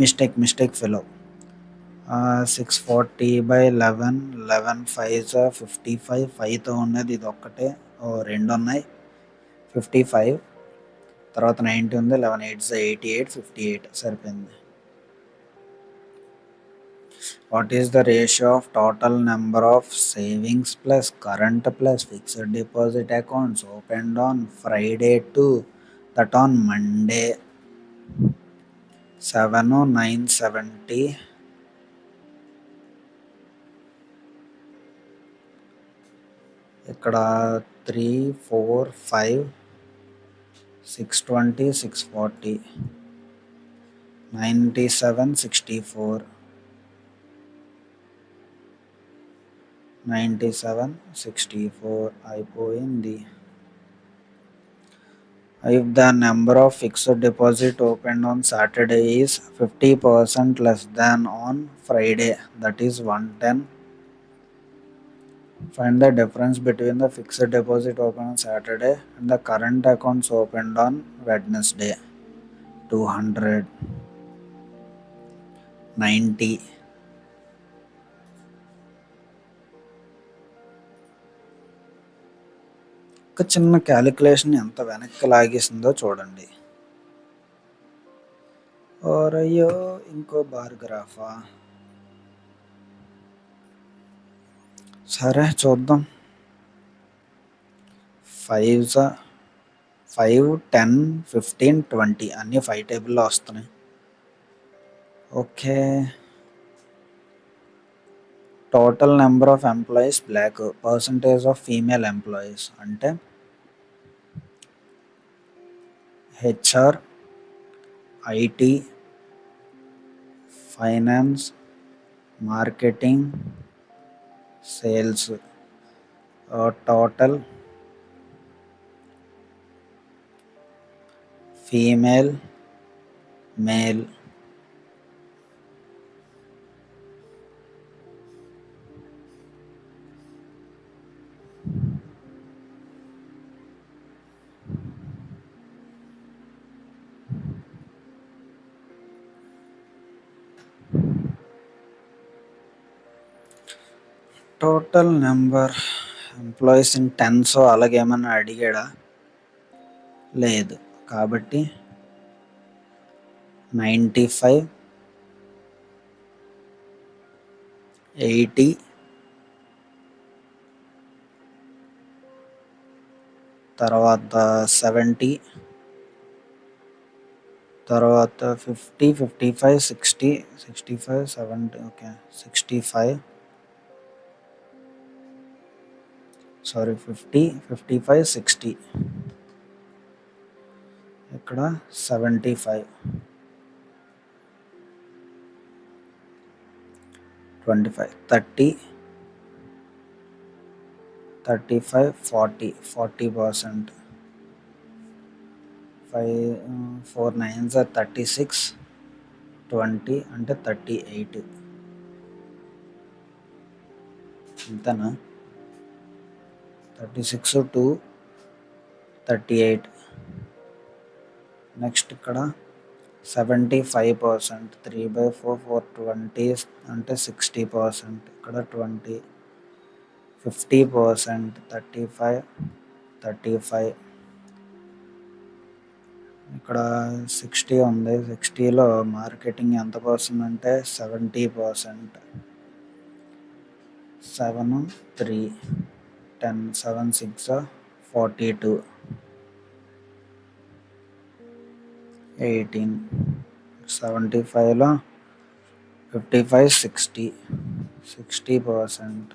Mistake fellow. 640/11, 11 5s 55, 5తో ఉన్నది ఇది ఒక్కటే, రెండు ఉన్నాయి 55, తర్వాత 90 ఉంది, 11 8s 88, 58 సరిపోయింది. What is the ratio of total number of savings plus current plus fixed deposit accounts opened on Friday to that on Monday? 7 970. ఇక్కడ 3 4 5 620 640 97 64 97 64 అయిపోయింది. If the number of fixed deposit opened on Saturday is 50% less than on Friday, that is 110, find the difference between the fixed deposit opened on Saturday and the current accounts opened on Wednesday. 200, 90. ఒక చిన్న calculation ఎంత వెనక్కి లాగేసిందో చూడండి. ఓరయ్యో, ఇంకో bar గ్రాఫా? సరే చూద్దాం. 5s 5 10 15 20 అన్నీ 5 టేబుల్లో వస్తున్నాయి. Okay, total number of employees block, percentage of female employees అంటే HR, IT, finance, marketing, sales. Total female, male. Total number employees in tens అలాగేమన్నా అడిగాడా? లేదు. కాబట్టి 95, 80, తర్వాత 70, తర్వాత 50, 55, 60, 65, 70. Okay, 65, sorry 50, 55, 60. ఇక్కడ 75, 25, 30, 35, 40, 40%. 4 9s 36, 20 అంటే 38. ఇంతనా? 36 to 38. నెక్స్ట్ ఇక్కడ 75%, 3/4 420 అంటే 60%. ఇక్కడ 20, 50%, 35, 35. ఇక్కడ 60 ఉంది, 60లో మార్కెటింగ్ ఎంత పర్సెంట్ అంటే 70%. 7 3 10 7 6 42, 18. 75లో 55 60, 60%.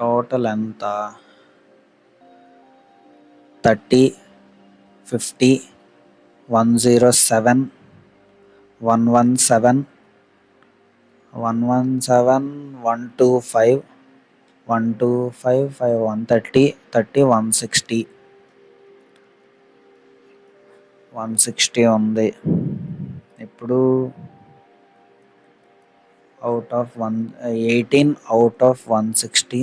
టోటల్ ఎంత? 30, 50, 107, 117, 117, 125, 125, 130, 30, 160, 160 ఉంది. ఇప్పుడు out of 18 out of 160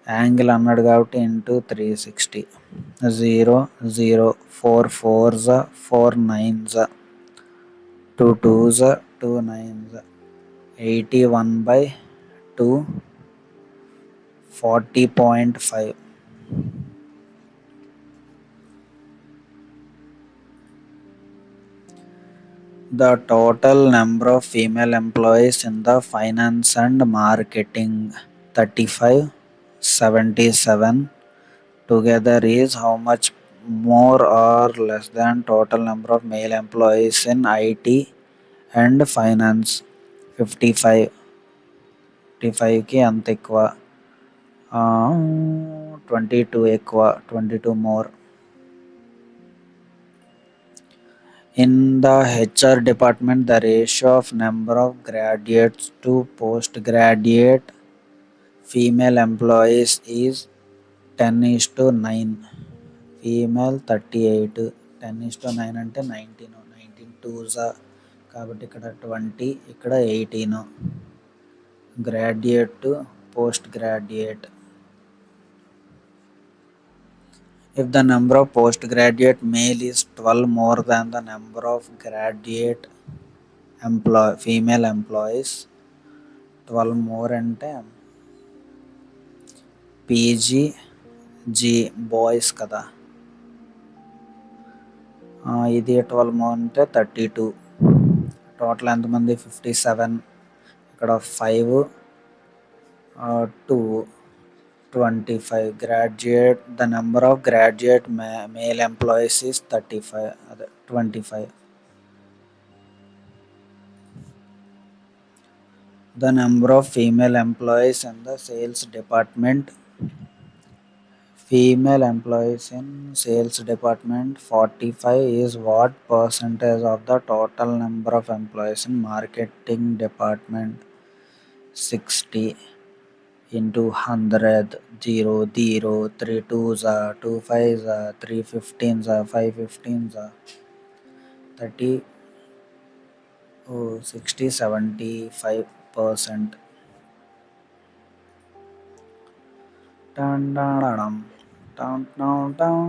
angle అన్నాడు కాబట్టి into 360, 0, 0, 4 4s, 4 9s, 2 2s, 2 9s, 81/2, 40.5. The total number of female employees in the finance and marketing 35, 77 together is how much more or less than total number of male employees in IT and finance? 55, 55కి అంత ఎక్కువ, 22 ఎక్కువ, 22 more. In the HR department, the ratio of number of graduates to postgraduate female employees is 10:9. Female 38, 10:9 అంటే 19, 19 2s, కాబట్టి ఇక్కడ 20, ఇక్కడ 18. Graduate to post graduate. If the number of postgraduate male is 12 more than the number of graduate female employees, 12 more అంటే PG G boys కదా, ఇది 12 more అంటే 32. Total ఎంతమంది? 57. ఇక్కడ 5, 2, 25. Graduate, the number of graduate male employees is 35, అదే 25. The number of female employees in the sales department. Female employees in sales department 45 is what percentage of the total number of employees in marketing department? 60 into 100, 0, 0, 3 2s, 2 5s, 3 15s, 5 15s, 30, 60, 75%. Dun, dun, dun, dun. Down, down, down.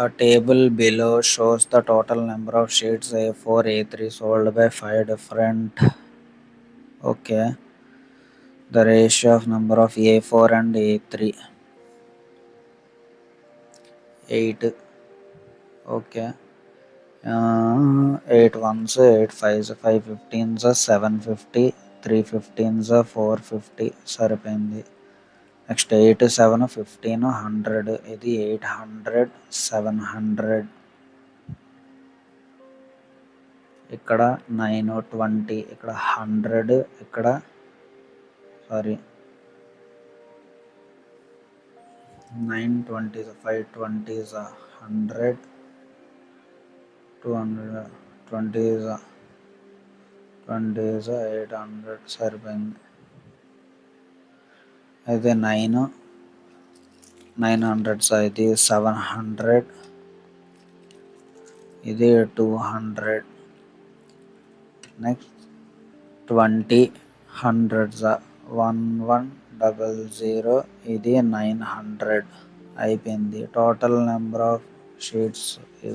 A table below shows the total number of sheets A4, A3 sold by 5 different. Okay. The ratio of number of A4 and A3. 8. Okay. 8 1s, 8 5s, 5 15s, 750, 3 15s, 450 సరిపోయింది. Next 8 7 15 100, ఇది 800, 700. ఇక్కడ 9 20, ఇక్కడ 100, ఇక్కడ 9 20s, 5 20s, 100, 200, 20s, 20s, 800 సరిపోయింది. అయితే 900, ఇది 700, ఇది 200. Next 20 hundreds, 1100, ఇది 900 అయిపోయింది. Total number of sheets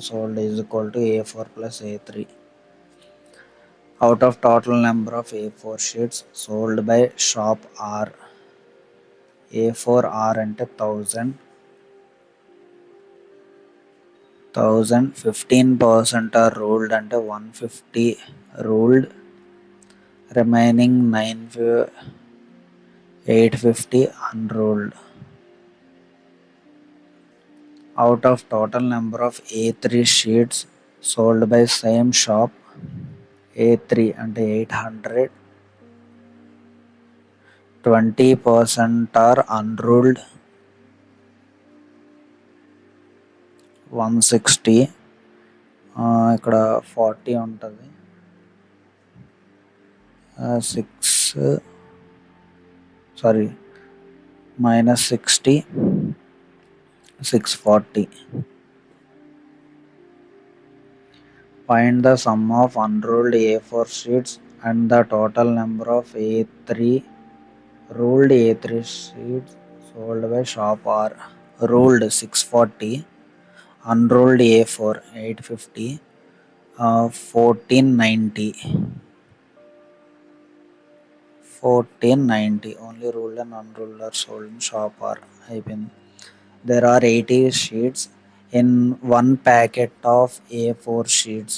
sold is equal to A4 plus A3. Out of total number of A4 sheets sold by shop R, A4 R అంటే 1000, 15% are ruled అంటే 150 ruled, remaining 850 unruled. Out of total number of A3 sheets sold by same shop A3 అంటే 800, 20% are unruled 160, ఇక్కడ 40 ఉంటుంది, 6 sorry -60 640. Find the sum of unruled A4 sheets and the total number of A3 ruled A3 sheets sold by shop are ruled 640, unruled A4 850, 1490. 1490 only ruled and unruled are sold in shop are అయిపోయింది. There are 80 sheets in one packet of A4 sheets.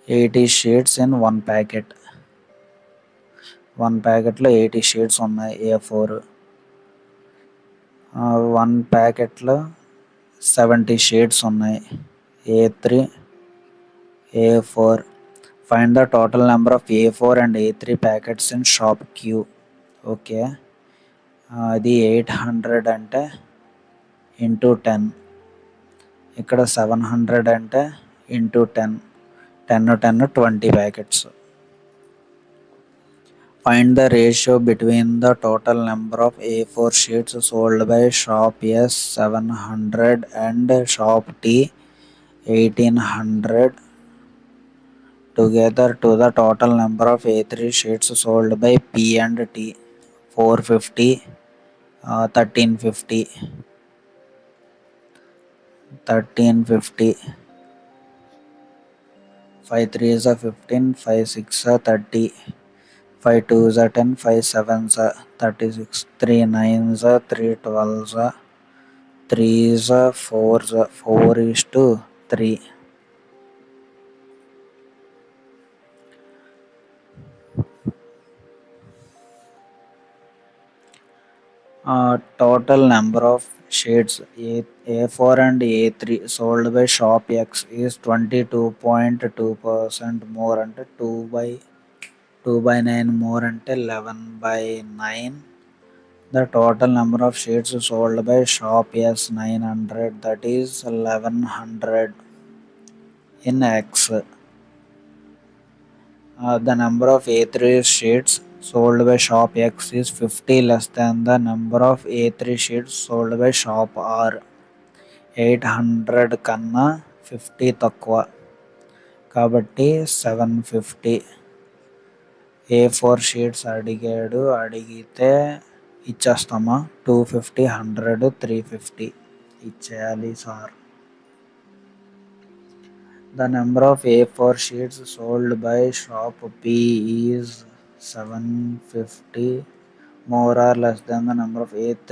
80 sheets in one packet. One ప్యాకెట్లో 80 sheets ఉన్నాయి A4. One ప్యాకెట్లో 70 sheets ఉన్నాయి A3 A4. Find the total number of A4 and A3 packets in shop Q. Okay, అది 800 అంటే into 10, ఇక్కడ 700 అంటే into 10, 20 packets. Find the ratio between the total number of A4 sheets sold by shop S 700 and shop T 1800 together to the total number of A3 sheets sold by P and T 450, 1350, 1350, 5 3s are 15, 5 6 are 30, 5 2s are 10, 5 7s are 36, 3 9s are 3 12s are 3s are 4s are 4:3. Total number of sheets A4 and A3 sold by shop X is 22.2% more అంటే 2/9 more అంటే 11/9. The total number of sheets sold by shop S 900, that is 1100 in X. The number of A3 sheets sold by shop X is 50 less than the number of A3 sheets sold by shop R. 800 కన్నా 50 తక్కువ కాబట్టి 750. A4 sheets అడిగితే ఇచ్చేస్తామా? 250, 100, 350 ఇచ్చేయాలి sir. The number of A4 sheets sold by shop P is 750 more or less than the number of A3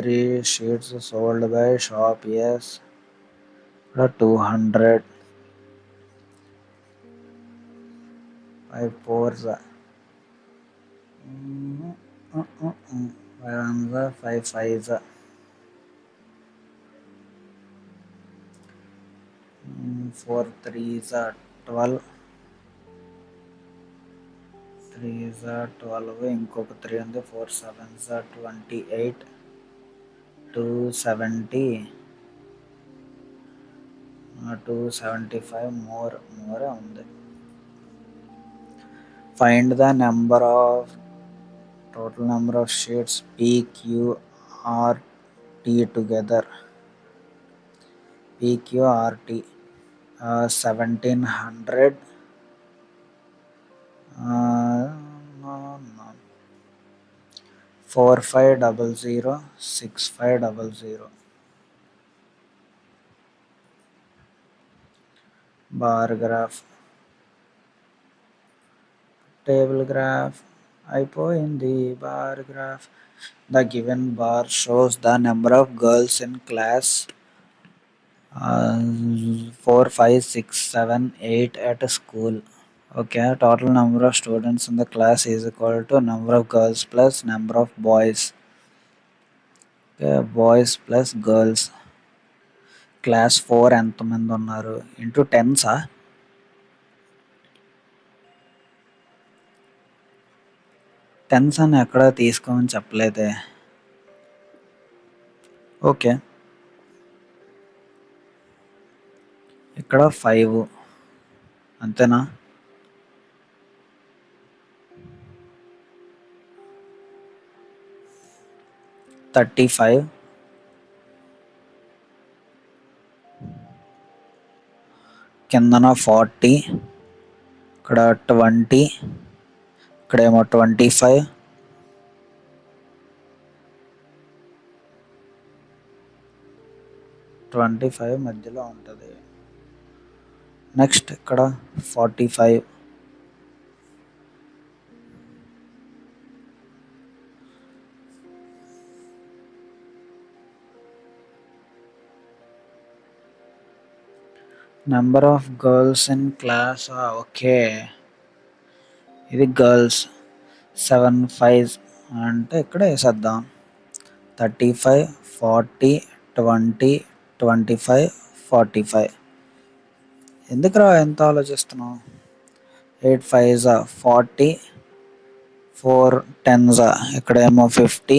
sheets sold by shop S 200. 5 4s 5 5s 4 3s 12, 3s 12, ఇంకొక 3 ఉంది, 4 7s 28, 270, 275 more ఉంది. Find the total number of sheets P, Q, R, T together. P, Q, R, T 1700, 4500, 6500. Bar graph, table graph అయిపోయింది. Bar graph. The given bar shows the number of girls in class 4 5 6 7 8 at a school. Okay, total number of students in the class is equal to number of girls plus number of boys. Okay, boys plus girls. Class 4 ఎంతమంది ఉన్నారు into టెన్సా? Tense అని ఎక్కడ తీసుకోమని చెప్పలేదే. Okay, ఇక్కడ 5 అంతేనా? Thirty five కిందన 40, ఇక్కడ 20, ఇక్కడేమో 25, 25 మధ్యలో ఉంటుంది. నెక్స్ట్ ఇక్కడ 45, number of girls in class. Okay, ఇది గర్ల్స్ 7 5 అంటే ఇక్కడ వేసేద్దాం. 35, 40, 20, 25, 45. ఎందుకురా ఎంత ఆలోచిస్తున్నావు? 8 5 40, 4 10 ఇక్కడేమో 50,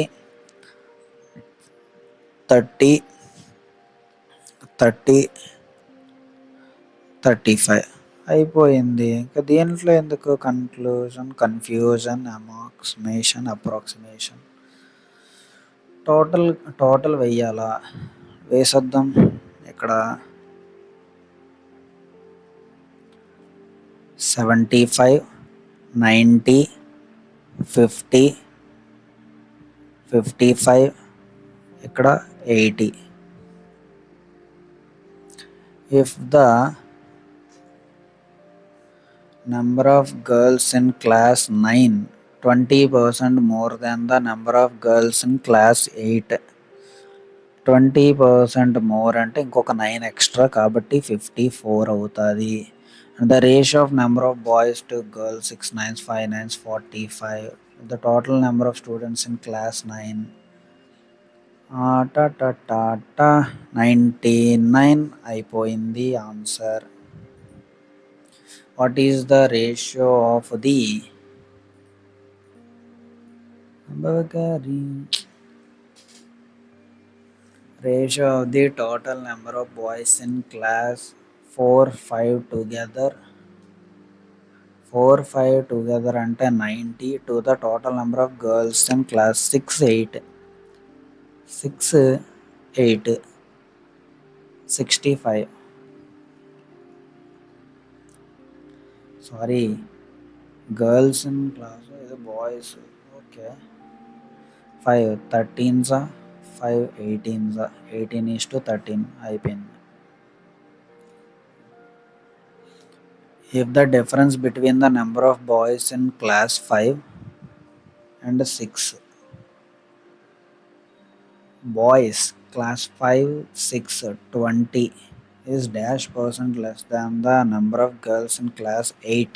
30, 30, 35 అయిపోయింది. ఇంకా దీంట్లో ఎందుకు కన్ఫ్యూజన్, అప్రాక్సిమేషన్. టోటల్ వెయ్యాలా? వేసేద్దాం. ఇక్కడ 75, 90, 50, 55, ఇక్కడ 80. If the number of girls in class 9 20% more than the number of girls in class 8, 20% more అంటే ఇంకొక 9 ఎక్స్ట్రా కాబట్టి 54 అవుతుంది. The ratio of number of boys to girls 6 9s 5 9s 45. The total number of students in class 9 99 అయిపోయింది answer. What is the ratio of the total number of boys in class 4 5 together అంటే 90 to the total number of girls in class 6 8 65. Sorry, girls in class ఇది boys. Okay, 5 13s 5 18s 18:13 అయిపోయింది. If the difference between the number of boys in class 5 and 6 boys class 5 6 20 is dash percent less than the number of girls in class 8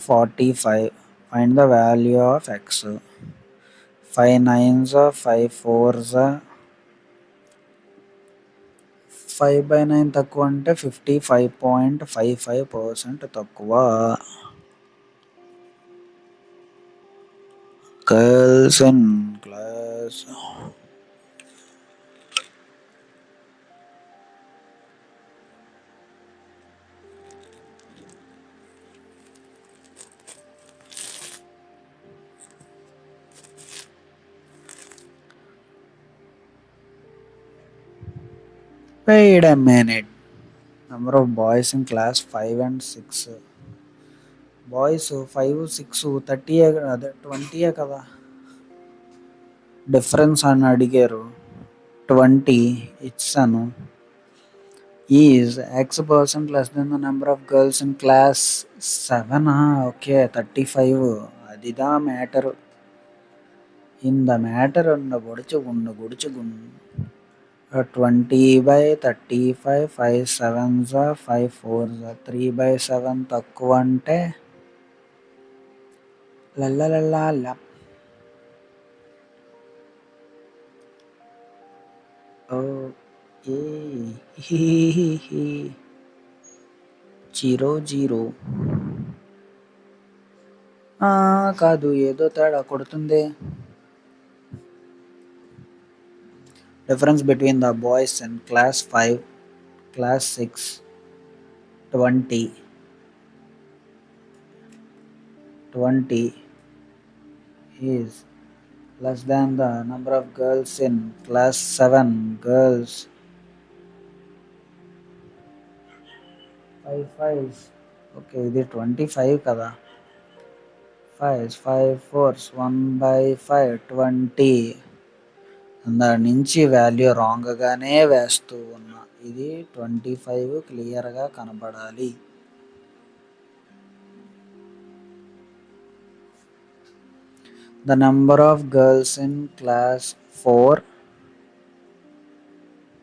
45, find the value of x. 5 9s 5 4s 5/9 తక్కువ అంటే 55.55% తక్కువ. Girls in class wait a minute. Number of boys in class 5 and 6. Boys 5 6 30 అదే 20 కదా. Difference అని అడిగారు, 20 ఇచ్చాను. Is x% less than the number of girls in class 7. Okay, 35. అదిదా matter. இந்த మ్యాటర్ ఉన్న గుడిచుగుండు 20/35 5 7s 5 4s 3/7 తక్కువ అంటే లల్లలల్లా. ఏ హీ హీ హీ. 0 0. కాదు ఏదో తేడా కొడుతుంది. Difference between the boys in class 5, class 6, 20 is less than the number of girls in class 7. Girls 5 5s. Okay ఇది 25 కదా. 5 5 4s 1/5 20. దాని నుంచి వాల్యూ రాంగ్గానే వేస్తూ ఉన్నా. ఇది 25 క్లియర్గా కనబడాలి. The number of girls in class 4,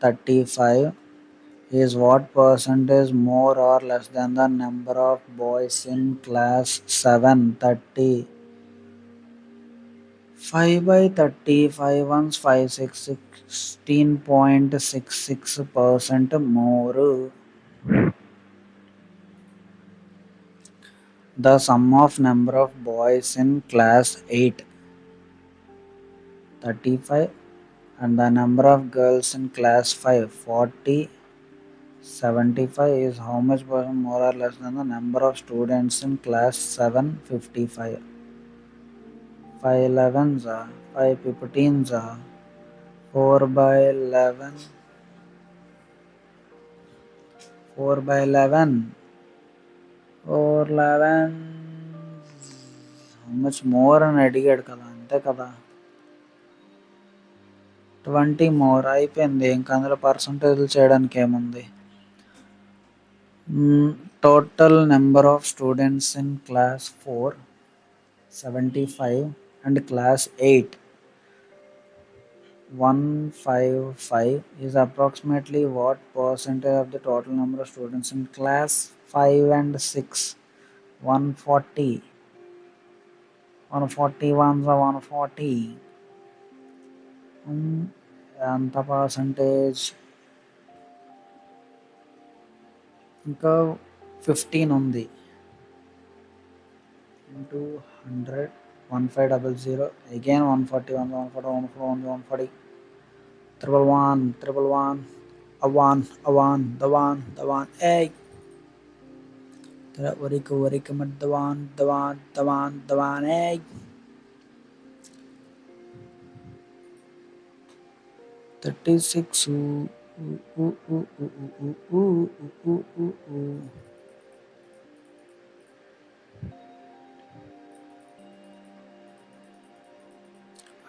35 is what percentage more or less than the number of boys in class 7, 30. 5/30, 5 ones 5 6, 16.66% more. The sum of number of boys in class 8, 35, and the number of girls in class 5, 40, 75 is how much percent more or less than the number of students in class 7, 55. 5 11s, 5 15s, 4/11, 4/11, 4/11. How much more అని అడిగాడు కదా, అంతే కదా. 20 more అయిపోయింది. ఇంక అందులో పర్సంటేజ్లు చేయడానికి ఏముంది. Total number of students in class 4, 75 and class 8, 155 is approximately what percentage of the total number of students in class 5 and 6, 140, 141, 140. ఎంత పర్సంటేజ్. ఇంకా 15 ఉంది. into 100, 1500, again 141, 141, 140, 111, 111, the one, hey. Warika, the one, hey. 36.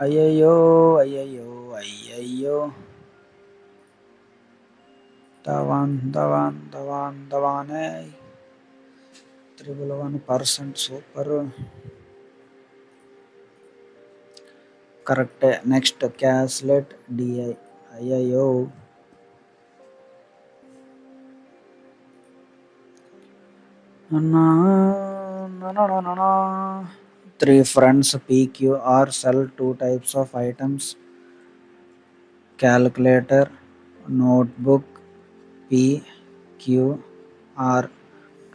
అయ్యయ్యో. దవాన్ 311% super. కరెక్టే. Next caselet DI. అయ్యయ్యో. Three friends PQR sell 2 types of items: calculator, notebook. PQR.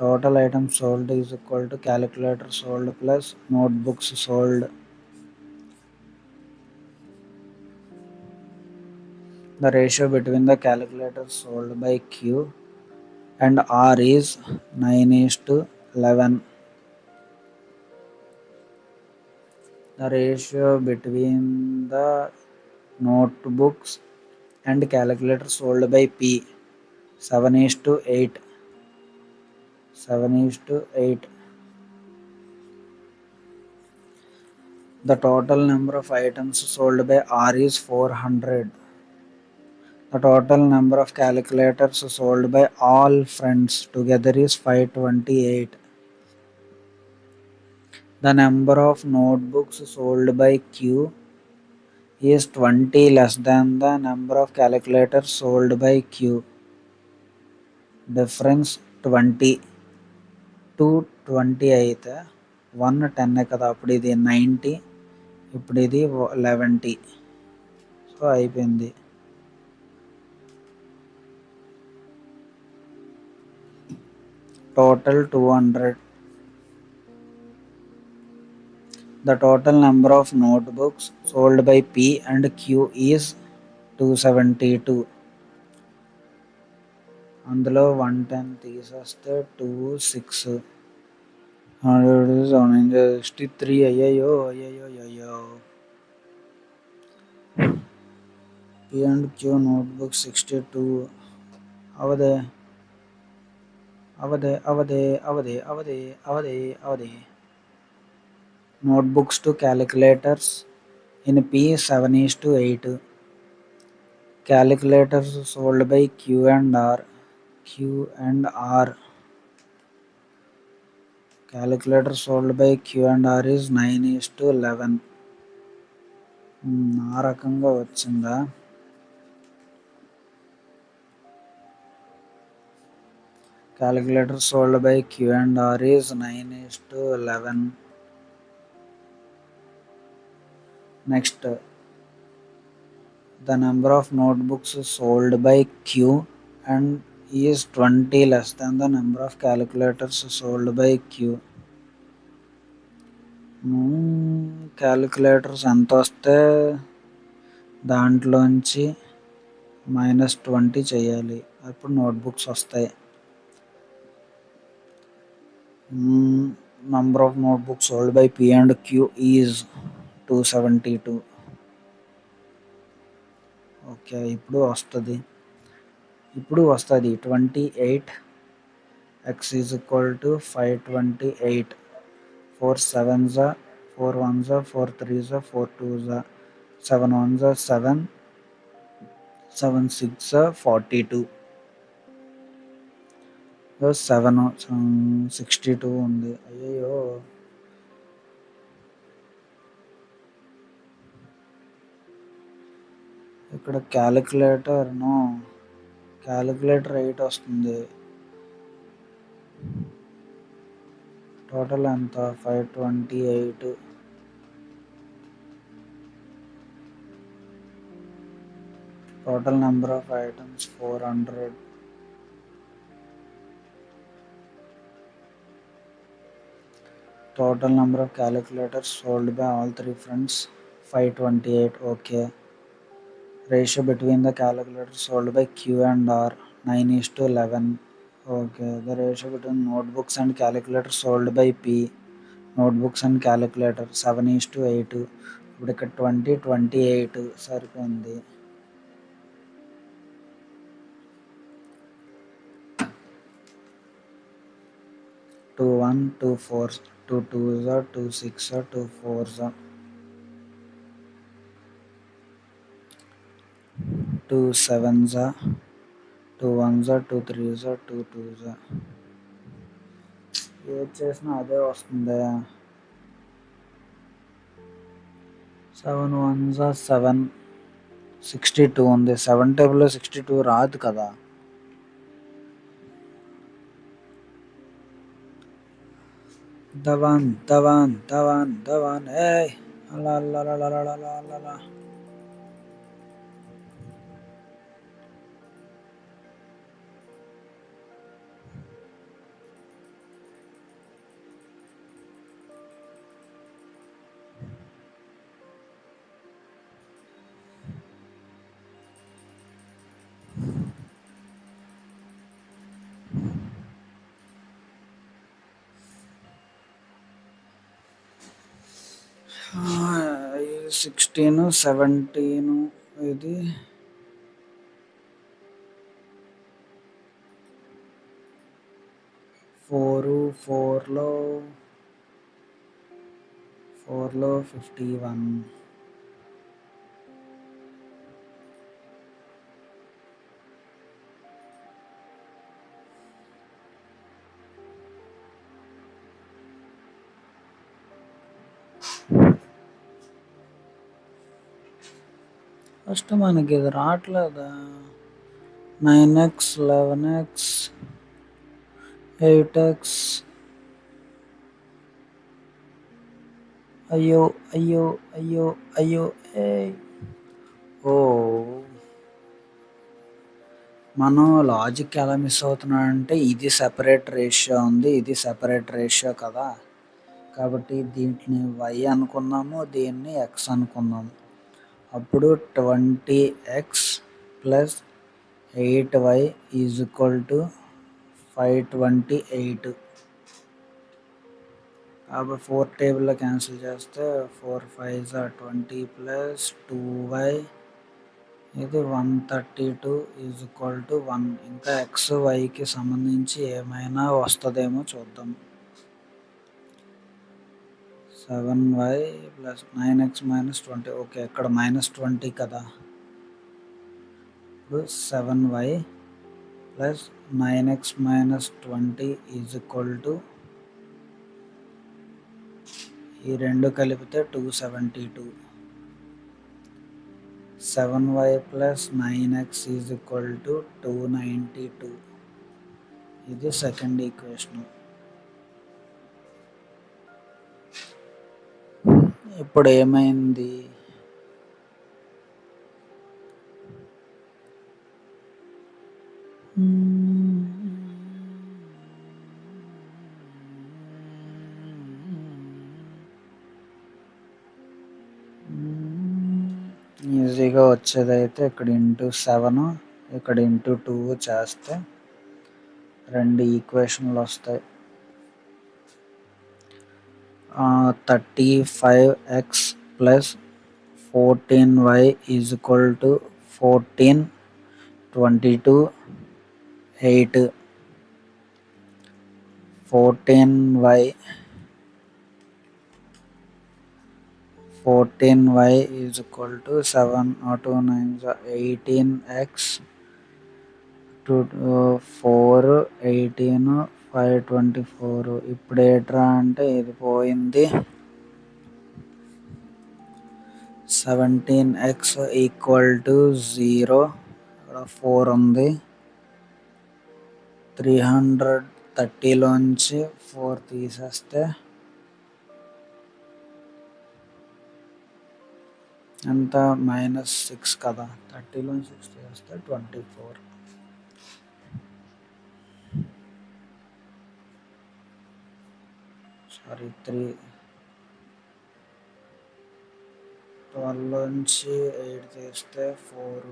Total items sold is equal to calculator sold plus notebooks sold. The ratio between the calculators sold by Q and R is 9:11. The ratio between the notebooks and calculators sold by P, 7:8. 7:8. The total number of items sold by R is 400. The total number of calculators sold by all friends together is 528. The number of notebooks sold by Q is 20 less than the number of calculators sold by Q. Difference 20 to 20 అయితే 1 10 కదా. అప్పుడు ఇది 90, ఇప్పుడు ఇది 11. So అయిపోయింది. total 200. The total number of notebooks sold by P and Q is 272. అందులో 110 తీసేస్తే 2 6 63. అయ్యయ్యో అయ్యయ్యో అయ్యో. P and Q notebook 62. అవదే అవదే అవదే అవదే అవదే అవదే అవదే. Notebooks to calculators in P 7:8. Calculators sold by Q and R. Q and R. Calculator sold by Q and R is 9:11. ఆ రకంగా వచ్చిందా? Calculator sold by Q and R is 9:11. Next, the number of notebooks sold by Q and is 20 less than the number of calculators sold by Q. Calculators ఎంత వస్తే దాంట్లోంచి -20 చేయాలి, అప్పుడు notebooks వస్తాయి. Number of notebooks sold by P and Q is 272. Okay, ఇప్పుడు వస్తుంది 28. X is equal to 528. 4 7s are 4 1s are 4 3s are 4 2s are 7 1s are 7 7 6 are 42. 7 62 ఉంది. అయ్యయ్యో. ఇక్కడ క్యాలిక్యులేటర్ 8 వస్తుంది. టోటల్ ఎంత? 528. Total number of items 400. Total number of calculators sold by all three friends 528. Okay. Ratio between the calculators sold by Q and R 9:11. Okay. The ratio between notebooks and calculators sold by P, notebooks and calculator 7:8. ఇప్పుడు ఇక్కడ 20 28 సరిపోయింది. Two 1 2 4 2 2s are 2 6 are 2 4s are 2 7s are 2 1s are 2 3s are 2 2s are. ఏది చేసినా అదే వస్తుంది. 7 1s are 7. 62 ఉంది. 7 టేబుల్లో 62 రాదు కదా. ధవాన్ ధవాన్ ధవాన్ ధవాన్. అలా అలా అలా అలా అలా అలా. ఆ 16 17 ఇది 4 లో 51. ఫస్ట్ మనకి ఇది రావట్లేదా? 9x 11x 8x. అయ్యో అయ్యో అయ్యో అయ్యో. ఓ మనం లాజిక్ ఎలా మిస్ అవుతున్నామంటే ఇది సెపరేట్ రేషియో ఉంది, ఇది సెపరేట్ రేషియో కదా, కాబట్టి దీంట్ని y అనుకున్నాము, దీన్ని x అనుకున్నాము. అప్పుడు 20x plus 8y is equal to 528. కాబట్టి 4 టేబుల్లో క్యాన్సిల్ చేస్తే 4 5 20 ప్లస్ 2y ఇది 132 ఈజ్ ఈక్వల్ టు 1. ఇంకా ఎక్స్ వైకి సంబంధించి ఏమైనా వస్తుందేమో చూద్దాం. 7y plus 9x minus 20. Okay, ఇక్కడ -20 కదా. ఇప్పుడు 7y plus 9x minus 20 is equal to ఈ రెండు కలిపితే 272. 7y plus 9x is equal to 292. ఇది సెకండ్ ఈక్వేషన్. ఇప్పుడు ఏమైంది? ఈజీగా వచ్చేదైతే ఇక్కడ ఇంటూ 7, ఇక్కడ ఇంటూ 2 చేస్తే 2 ఈక్వేషన్లు వస్తాయి. 35x plus 14y is equal to 14, 22, 8. 14y is equal to 7 2 9 18x 4 18 5 24. ఇప్పుడు ఏట్రా అంటే ఇది పోయింది. 17x equal to 0. ఇక్కడ 4 ఉంది. 330లోంచి 4 తీసేస్తే ఎంత? -6 కదా. 30లోంచి 6 తీసేస్తే 24. సారీ 12లోంచి 8 తీస్తే 4.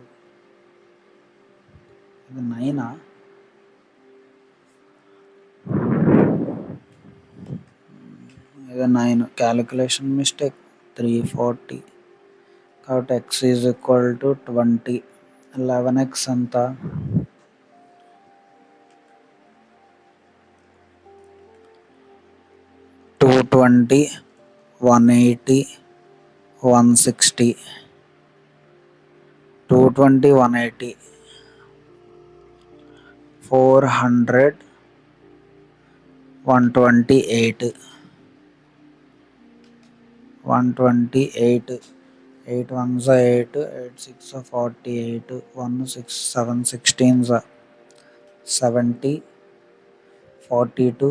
ఇది 9. ఇది 9. Calculation mistake. 340. కాబట్టి x is equal to 20. 11x ఎంత? 220, 180, 160. 220, 180, 400, 128. 128. 8 1s 8, 8 6 48, 1 6 7 16s 70, 42,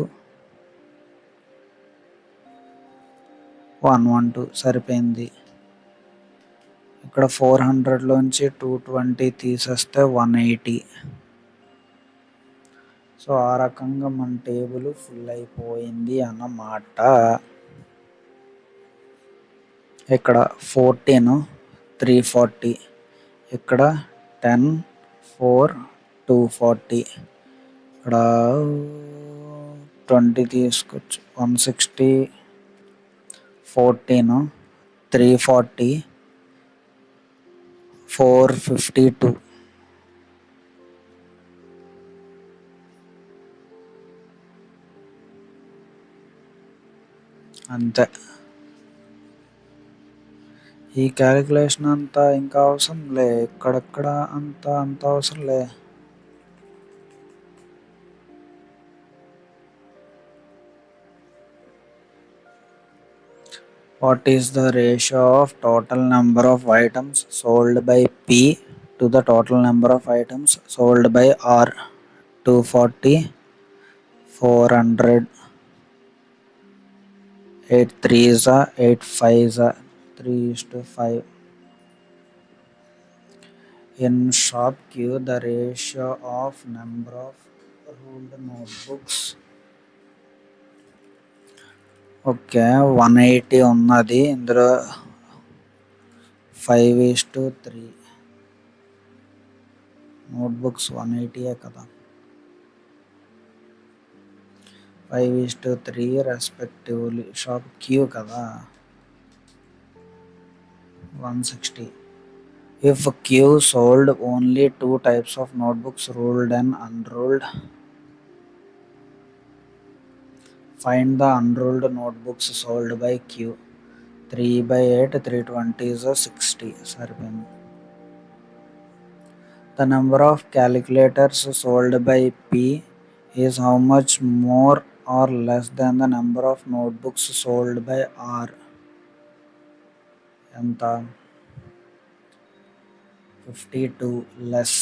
112. సరిపోయింది. ఇక్కడ 400లోంచి 220 తీసేస్తే 180. సో ఆ రకంగా మన టేబుల్ ఫుల్ అయిపోయింది అన్నమాట. ఇక్కడ 14 340, ఇక్కడ 10 4 240, ఇక్కడ 20 తీసుకోవచ్చు. 160 14 340 452. అంతే. ఈ క్యాలిక్యులేషన్ అంతా ఇంకా అవసరం లే. ఇక్కడక్కడ అంత అవసరం లే. What is the ratio of total number of items sold by P to the total number of items sold by R? 240, 400, 8 3s 8 5s 3:5. In shop queue, the ratio of number of ruled notebooks. Okay 180 ఉన్నది ఇందులో 5:3 notebooks 180 కదా 5:3 respectively shop queue కదా 160. If Q sold only two types of notebooks, ruled and unruled, find the unruled notebooks sold by Q. 3/8, 320 is a 60. సరిపోయింది. The number of calculators sold by P is how much more or less than the number of notebooks sold by R? ఎంత 52 less.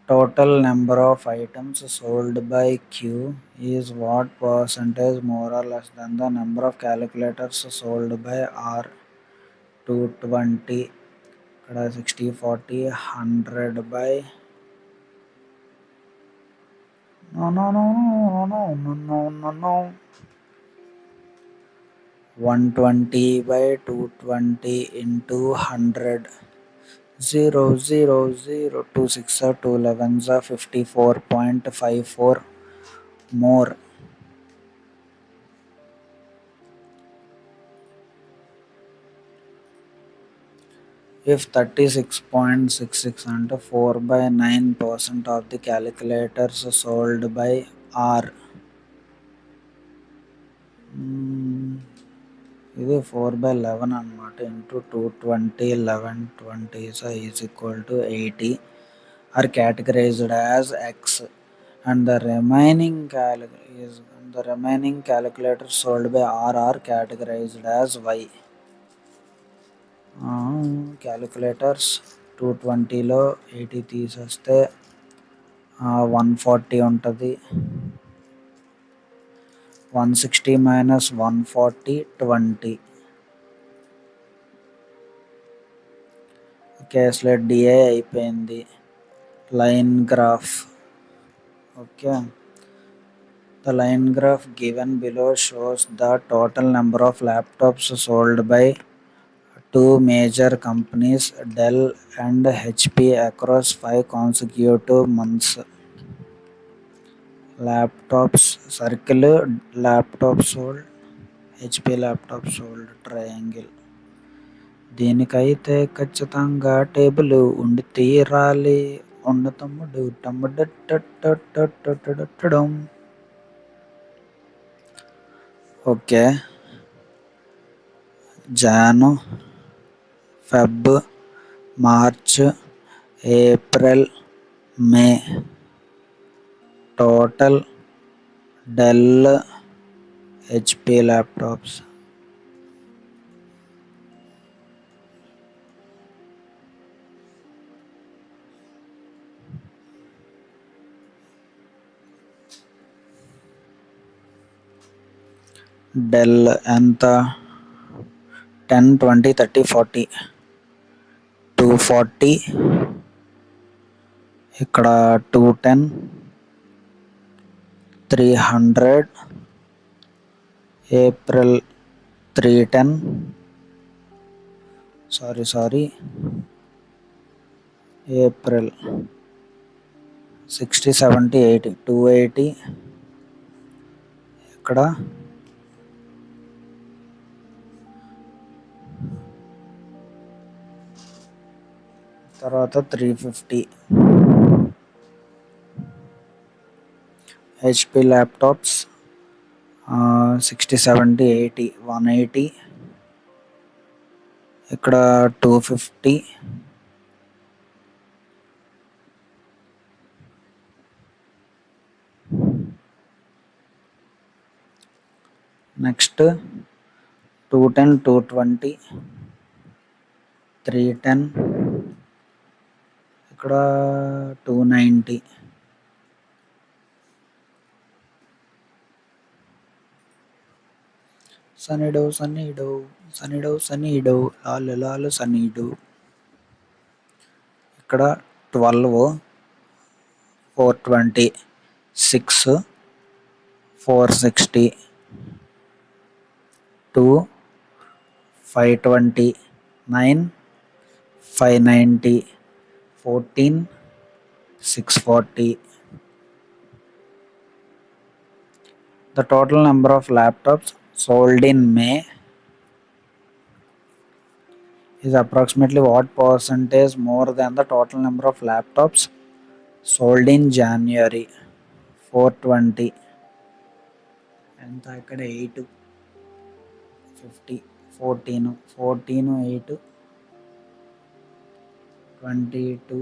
Total number of items sold by Q is what percentage more or less than the number of calculators sold by R? 220. ఇక్కడ 60, 40, 100 by no. 120 by 220 into 100. 0. 2 6 are 2 11s are 54.54 more. If 36.66 and 4/9% of the calculators sold by R. ఇది 4/11 అనమాట into 220 1120 is equal to 80 are categorized as X and the remaining calculators sold by R are categorized as Y. Calculators 220లో 80 తీసేస్తే 140 ఉంటుంది 160 minus 140 20. Okay caselet DI అయిపోయింది line graph okay The line graph given below shows the total number of laptops sold by two major companies, Dell and HP, across 5 consecutive months. Laptops circle, laptop sold, HP laptop sold, triangle. దీనికైతే ఖచ్చితంగా table ఉండి తీరాలి ఉన్న తమ్ముడు okay Jan Feb March April May total Dell HP laptops Dell ఎంత 10 20 30 40 240 ఇక్కడ 210 300 April 310 sorry April 60 70 80 280 ఇక్కడ తర్వాత 350 హెచ్పి ల్యాప్టాప్స్ 60 70 80 180 ఇక్కడ 250 నెక్స్ట్ 210 220 310 ఇక్కడ 290 సనీడో లాలు సనీడు ఇక్కడ 12, 426, 460, 2, 529, 590, 14, 640. The total number of laptops sold in May is approximately what percentage more than the total number of laptops sold in January? 420. ఎంత ఇక్కడ 8, 50, 14, 14, 8, 22,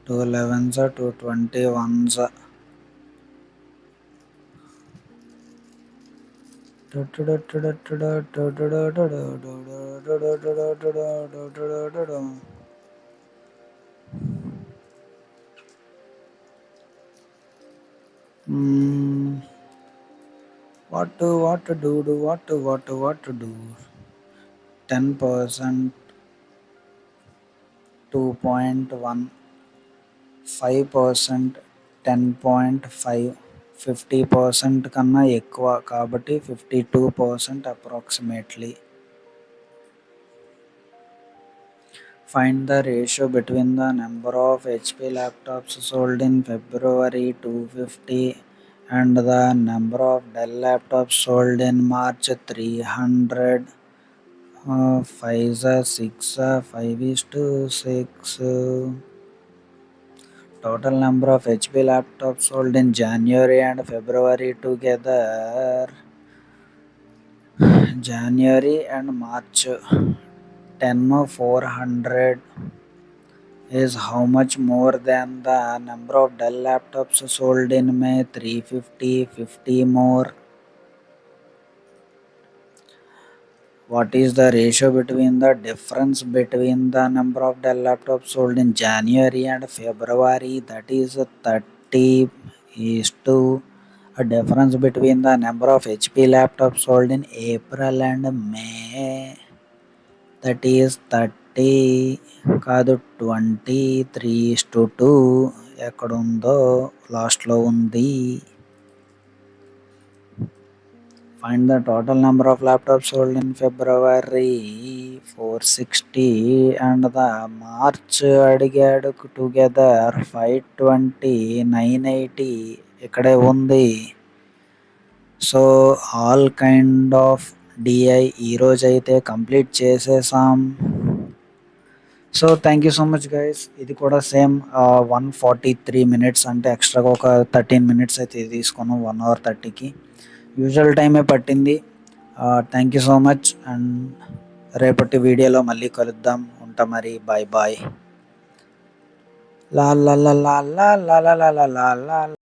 2 11s, 2 21s. What to do? 10%, 2.1, 5%, 10.5, 50% కన్నా ఎక్కువ కాబట్టి 52% approximately. Find the ratio between the number of HP laptops sold in February 250 and the number of Dell laptops sold in March 300. 5, 6, 5:6. Total number of HP laptops sold in January and February together. January and March 10, 400 is how much more than the number of Dell laptops sold in May? 350, 50 more. What is the ratio between the difference between the number of Dell laptops sold in January and February? That is 30 is to a difference between the number of HP laptops sold in April and May. That is 30 కాదు 23:2. ఎక్కడుందో లాస్ట్లో ఉంది. Find the total number of laptops sold in February 460 and the March అడిగాడు together 520, 980 ఇక్కడే ఉంది. So all kind of DI ఈరోజు అయితే complete చేసేసాం. So thank you so much guys. ఇది కూడా సేమ్ 143 minutes అంటే ఎక్స్ట్రాగా ఒక 13 minutes అయితే తీసుకున్నాం 1 hour 30కి. యూజువల్ టైమే పట్టింది. Thank you so much and రేపటి వీడియోలో మళ్ళీ కలుద్దాం. ఉంటా మరి. Bye bye. లా లా లా లా లా లా లా లా లా లా.